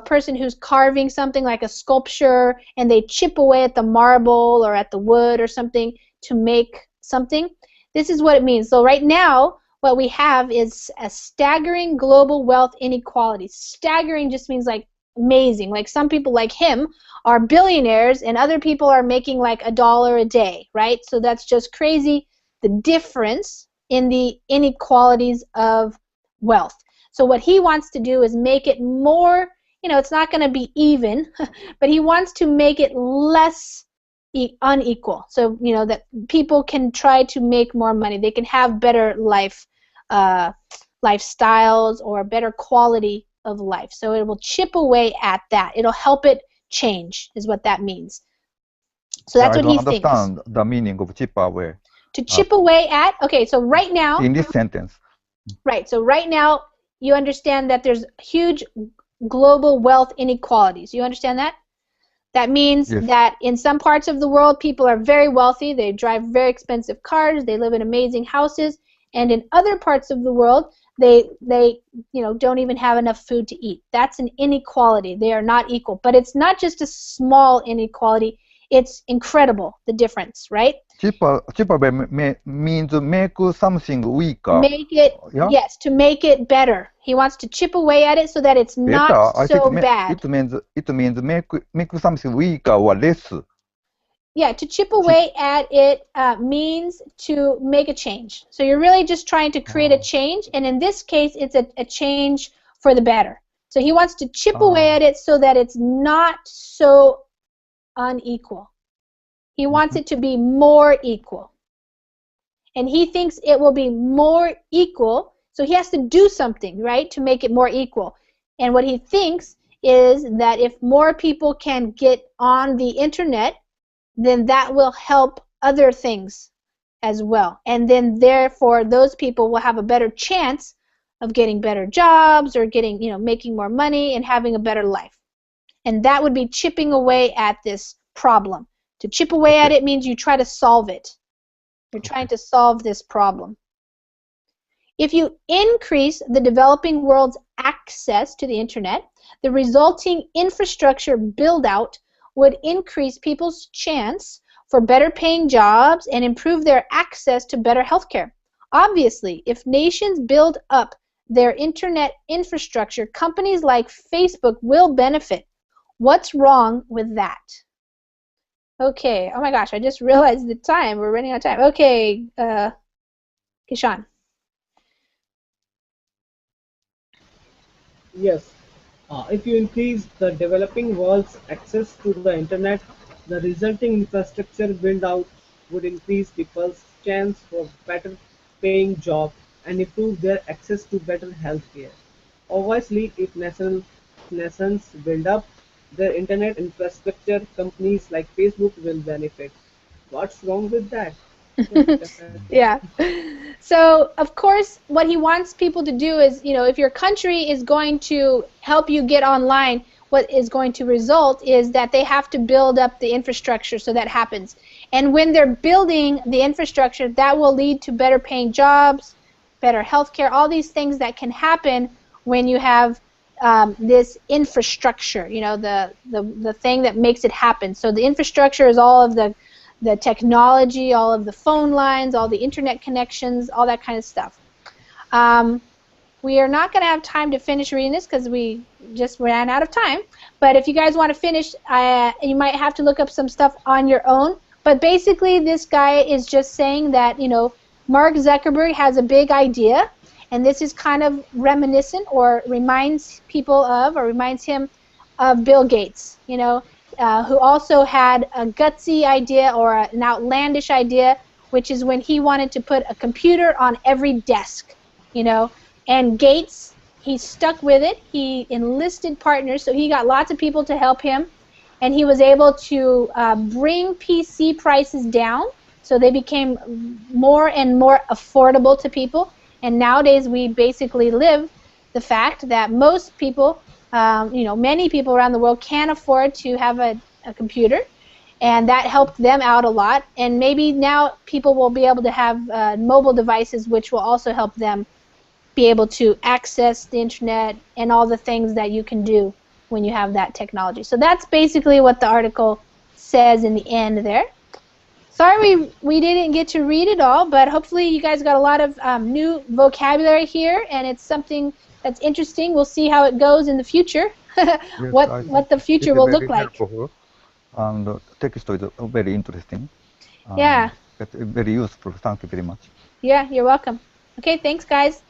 person who's carving something like a sculpture, and they chip away at the marble or at the wood or something to make something. This is what it means. So right now, what we have is a staggering global wealth inequality. Staggering just means like amazing. Like some people like him are billionaires, and other people are making like $1 a day, right? So that's just crazy, the difference in the inequalities of wealth. So what he wants to do is make it more, it's not going to be even, but he wants to make it less unequal. So, that people can try to make more money. They can have better lifestyles or better quality of life. So it will chip away at that. It'll help it change, is what that means. So that's what he thinks. I don't understand the meaning of chip away. To chip away at, okay, so right now. In this sentence. Right, so right now you understand that there's huge global wealth inequalities. You understand that? That means that in some parts of the world people are very wealthy, they drive very expensive cars, they live in amazing houses, and in other parts of the world they don't even have enough food to eat. That's an inequality. They are not equal. But it's not just a small inequality, it's incredible, the difference, right? Chip away means make something weaker. Make it, yes, to make it better. He wants to chip away at it so that it's not so bad. It means make something weaker or less. Yeah, to chip away at it means to make a change. So you're really just trying to create a change, and in this case it's a change for the better. So he wants to chip away at it so that it's not so unequal. He wants it to be more equal. And he thinks it will be more equal, so he has to do something, right, to make it more equal. And what he thinks is that if more people can get on the internet, then that will help other things as well. And then therefore those people will have a better chance of getting better jobs or getting, making more money and having a better life. And that would be chipping away at this problem. To chip away at it means you try to solve it. You're trying to solve this problem. If you increase the developing world's access to the internet, the resulting infrastructure build-out would increase people's chance for better paying jobs and improve their access to better healthcare. Obviously, if nations build up their internet infrastructure, companies like Facebook will benefit. What's wrong with that? Okay, oh my gosh, I just realized the time. We're running out of time. Okay, Kishan. Yes. If you increase the developing world's access to the internet, the resulting infrastructure build out would increase people's chance for better paying job and improve their access to better health care. Obviously, if nations build up their internet infrastructure, companies like Facebook will benefit. What's wrong with that? Yes, definitely. Yeah. So, of course, what he wants people to do is, if your country is going to help you get online, what is going to result is that they have to build up the infrastructure so that happens. And when they're building the infrastructure, that will lead to better paying jobs, better healthcare, all these things that can happen when you have this infrastructure, the thing that makes it happen. So the infrastructure is all of the technology, all of the phone lines, all the internet connections, all that kind of stuff. We are not going to have time to finish reading this because we just ran out of time. But if you guys want to finish, you might have to look up some stuff on your own. But basically, this guy is just saying that, Mark Zuckerberg has a big idea, and this is kind of reminiscent or reminds people of, or reminds him of Bill Gates, who also had a gutsy idea or an outlandish idea, which is when he wanted to put a computer on every desk, and Gates, he stuck with it. He enlisted partners, so he got lots of people to help him, and he was able to bring PC prices down, so they became more and more affordable to people. And nowadays we basically live the fact that most people, many people around the world can't afford to have a computer, and that helped them out a lot. And maybe now people will be able to have mobile devices, which will also help them be able to access the internet and all the things that you can do when you have that technology. So that's basically what the article says in the end there. Sorry we didn't get to read it all, but hopefully you guys got a lot of new vocabulary here, and it's something that's interesting. We'll see how it goes in the future, what the future will look like. Helpful, and the text is very interesting. Yeah. It's very useful. Thank you very much. Yeah, you're welcome. Okay, thanks, guys.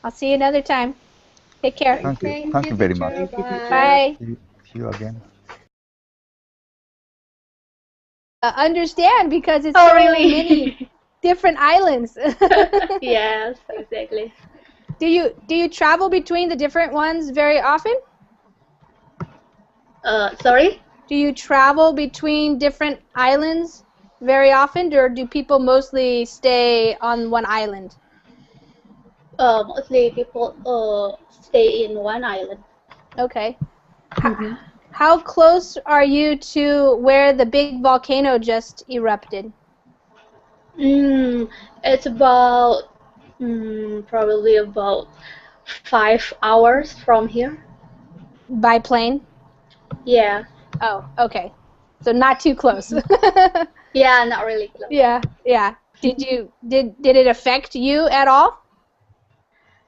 I'll see you another time. Take care. Thank you. Thank you very much. Thank you, teacher. Bye. See you again. Understand, because it's Oh, so really? many different islands. Yes, exactly. Do you travel between the different ones very often? Sorry? Do you travel between different islands very often, or do people mostly stay on one island? Mostly people stay in one island. Okay. How close are you to where the big volcano just erupted? It's about probably about 5 hours from here. By plane? Yeah. Oh, okay. So not too close. Yeah, not really close. Yeah. Did it affect you at all?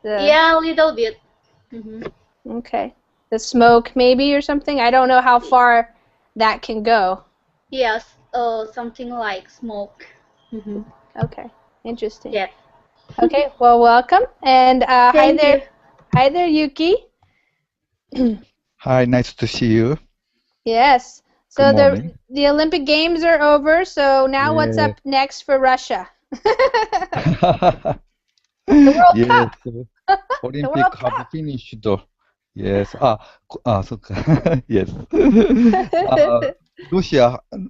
Yeah, a little bit. Okay. The smoke maybe or something? I don't know how far that can go. Yes, something like smoke. Okay. Interesting. Yes. Okay, well, welcome. And hi Thank there. you. Hi there, Yuki. Hi, nice to see you. Yes. So Good morning. the Olympic Games are over, so now what's up next for Russia? The World Cup. Olympic World have Cup. finished. Yes. So yes.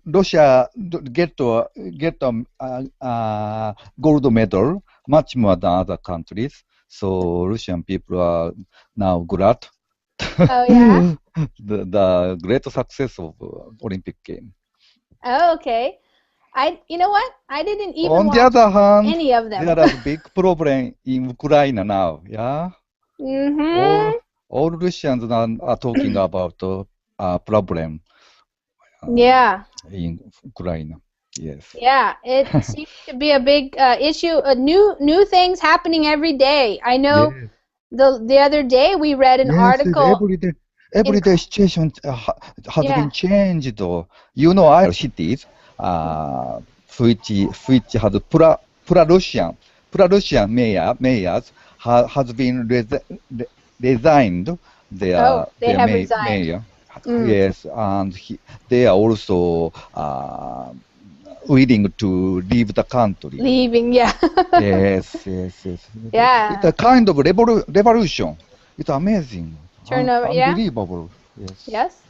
Russia get gold medal much more than other countries. So Russian people are now glad. Oh yeah. The great success of Olympic game. Oh, okay. You know what? I didn't even On the watch other hand, any of them. there are big problem in Ukraine now. Yeah. All Russians are talking about problem. Yeah. In Ukraine. Yes. Yeah, it seems to be a big issue. New things happening every day. I know. Yes. The other day we read an article. Everyday situation has been changed. You know, our cities, which has pro-Russian mayors has been resigned their resigned. mayor. Yes, and they are also willing to leave the country. Leaving, yeah. Yes. Yeah. It's a kind of revolution. It's amazing. Turnover, yeah. Unbelievable. Yes.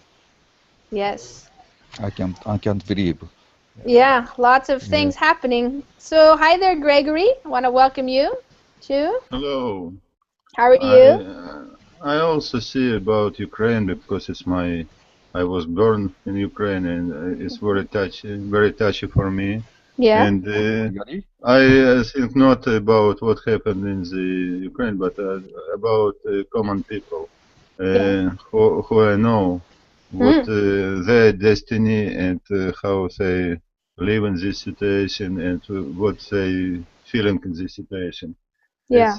I can't believe. Yeah, lots of things happening. So, hi there, Gregory. I want to welcome you too. Hello. How are you? I also see about Ukraine because I was born in Ukraine and it's very touchy for me. Yeah. And I think not about what happened in the Ukraine, but about common people who I know what their destiny and how they live in this situation and what they feeling in this situation. Yeah.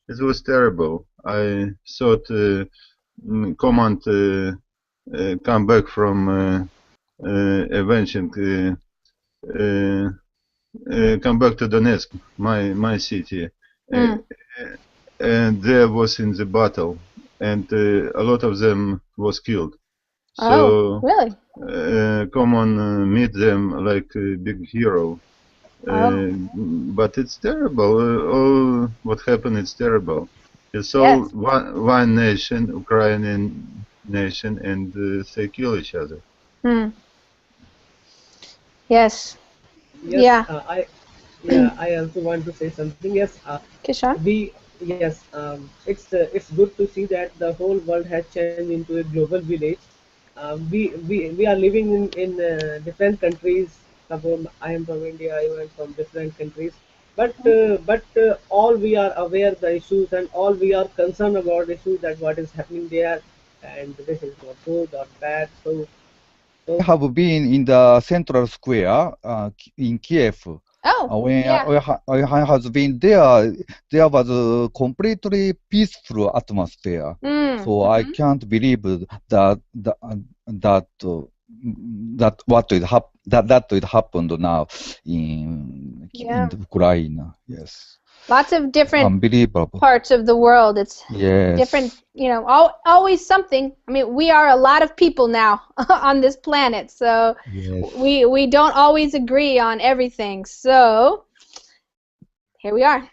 It was terrible. I thought command come back from invention, come back to Donetsk, my city, and there was in the battle, and a lot of them was killed. So really? common meet them like a big hero. But it's terrible. All what happened is terrible. It's all one nation, Ukrainian nation, and they kill each other. Yes. Yes. I also want to say something. Yes. It's good to see that the whole world has changed into a global village. We are living in different countries. I am from India. You are from different countries. But all we are aware the issues and all we are concerned about issues that what is happening there, and this is not good or bad. I have been in the central square in Kiev. When I has been there, there was a completely peaceful atmosphere. So I can't believe that that it happened now in Ukraine. Yes. Lots of different parts of the world. It's different, always something. I mean, we are a lot of people now on this planet, so we don't always agree on everything. So here we are.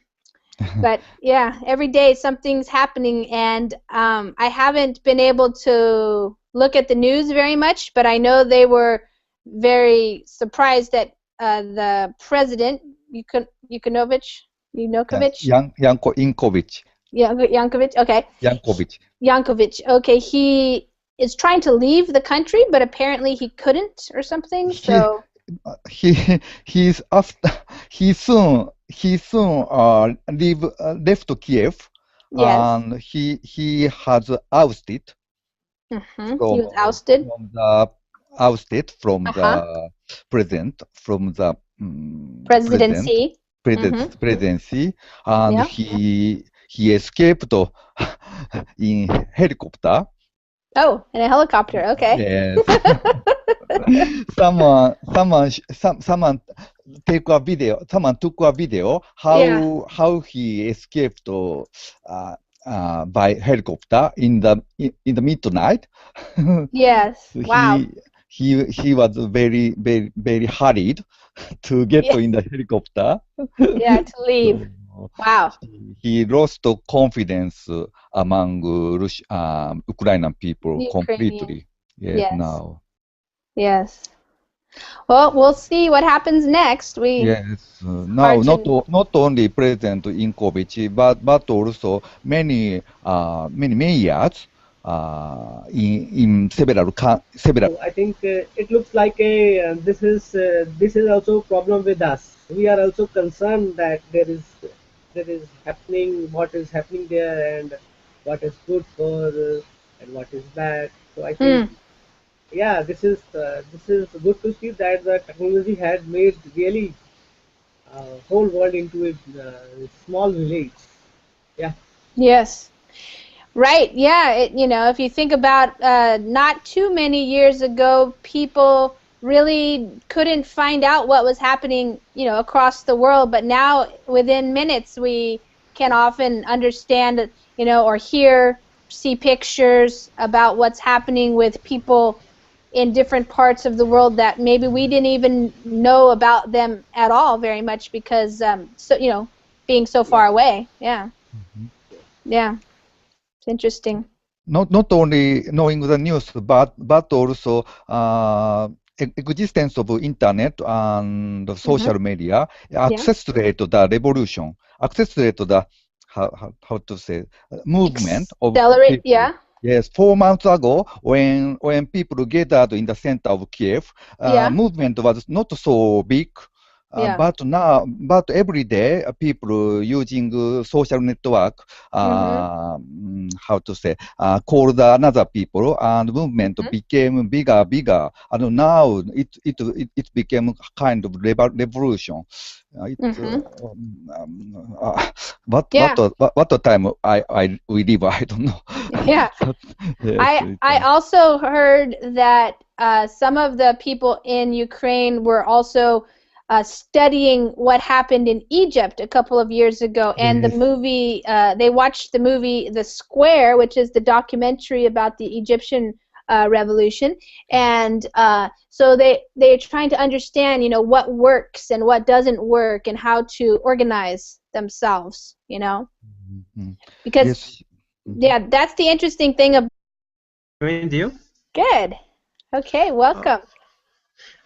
But yeah, every day something's happening, and I haven't been able to look at the news very much, but I know they were very surprised that the president, Yanukovych. Yankovic. Yankovic. Okay. Yankovic. Okay. He is trying to leave the country, but apparently he couldn't or something. So he soon left Kiev. And he has ousted. He was ousted. From the president, from the presidency. Presidency, and he escaped in helicopter. Oh, in a helicopter. Okay. Yes. Someone took a video how he escaped by helicopter in the midnight. Yes. Wow. He was very hurried to get in the helicopter. Yeah, to leave. Wow. He lost confidence among Ukrainian people completely. Yes. Now. Yes. Well, we'll see what happens next. Now not only President Yankovic, but also many mayors in several. I think it looks like this is also a problem with us. We are also concerned that there is happening what is happening there and what is good for and what is bad. So I think this is good to see that the technology had made really whole world into a small village. Yeah. Yes. Right. Yeah. If you think about not too many years ago, people really couldn't find out what was happening, across the world. But now, within minutes, we can often understand, or see pictures about what's happening with people in different parts of the world that maybe we didn't even know about them at all very much because so being so far away. Yeah. Yeah. It's interesting. Not only knowing the news, but also existence of internet and social media accelerate the revolution, accelerate the how to say movement of Accelerate, people. Yes, 4 months ago, when people gathered in the center of Kiev, movement was not so big. But every day, people using social network, how to say, called another people, and movement became bigger, and now it became kind of revolution. What time we live, I don't know. Yeah. I also heard that some of the people in Ukraine were also studying what happened in Egypt a couple of years ago, and the movie, they watched the movie The Square, which is the documentary about the Egyptian revolution, and so they're trying to understand, what works and what doesn't work and how to organize themselves, because that's the interesting thing about. Joined you? Good. Okay, welcome.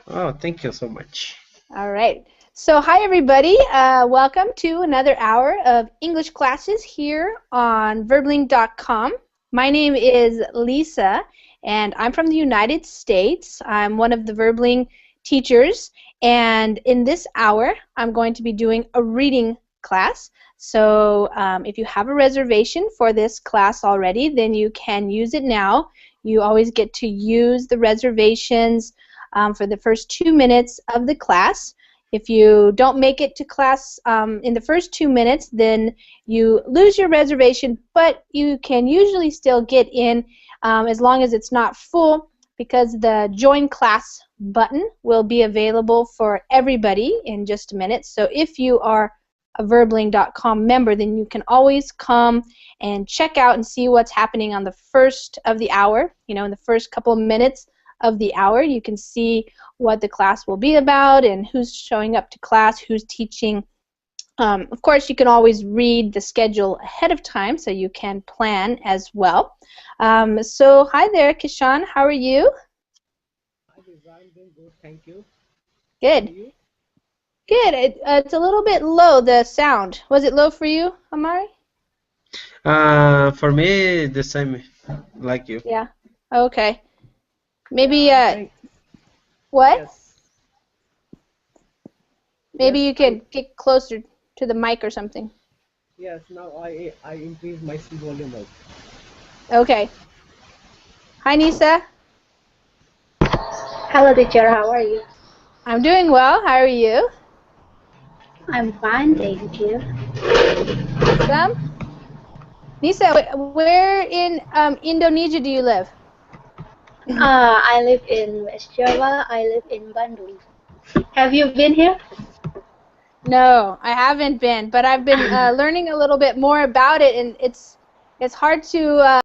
Oh, thank you so much. All right. So hi everybody. Welcome to another hour of English classes here on verbling.com. My name is Lisa, and I'm from the United States. I'm one of the Verbling teachers, and in this hour, I'm going to be doing a reading class. So if you have a reservation for this class already, then you can use it now. You always get to use the reservations for the first 2 minutes of the class. If you don't make it to class in the first 2 minutes, then you lose your reservation, but you can usually still get in as long as it's not full, because the join class button will be available for everybody in just a minute. So if you are a verbling.com member, then you can always come and check out and see what's happening on the first of the hour. In the first couple of minutes of the hour, you can see what the class will be about and who's showing up to class, who's teaching. Of course, you can always read the schedule ahead of time, so you can plan as well. So hi there, Kishan. How are you? Hi, Lisa. I'm doing good. Thank you. Good. Good. It's a little bit low, the sound. Was it low for you, Amari? For me, the same, like you. Yeah. Okay. Maybe, what? Yes. Maybe you could get closer to the mic or something. Yes, now I increase my volume out. Okay. Hi, Nisa. Hello, teacher. How are you? I'm doing well. How are you? I'm fine, thank you. Awesome. Nisa, where in Indonesia do you live? I live in West Java. I live in Bandung. Have you been here? No, I haven't been, but I've been learning a little bit more about it, and it's hard to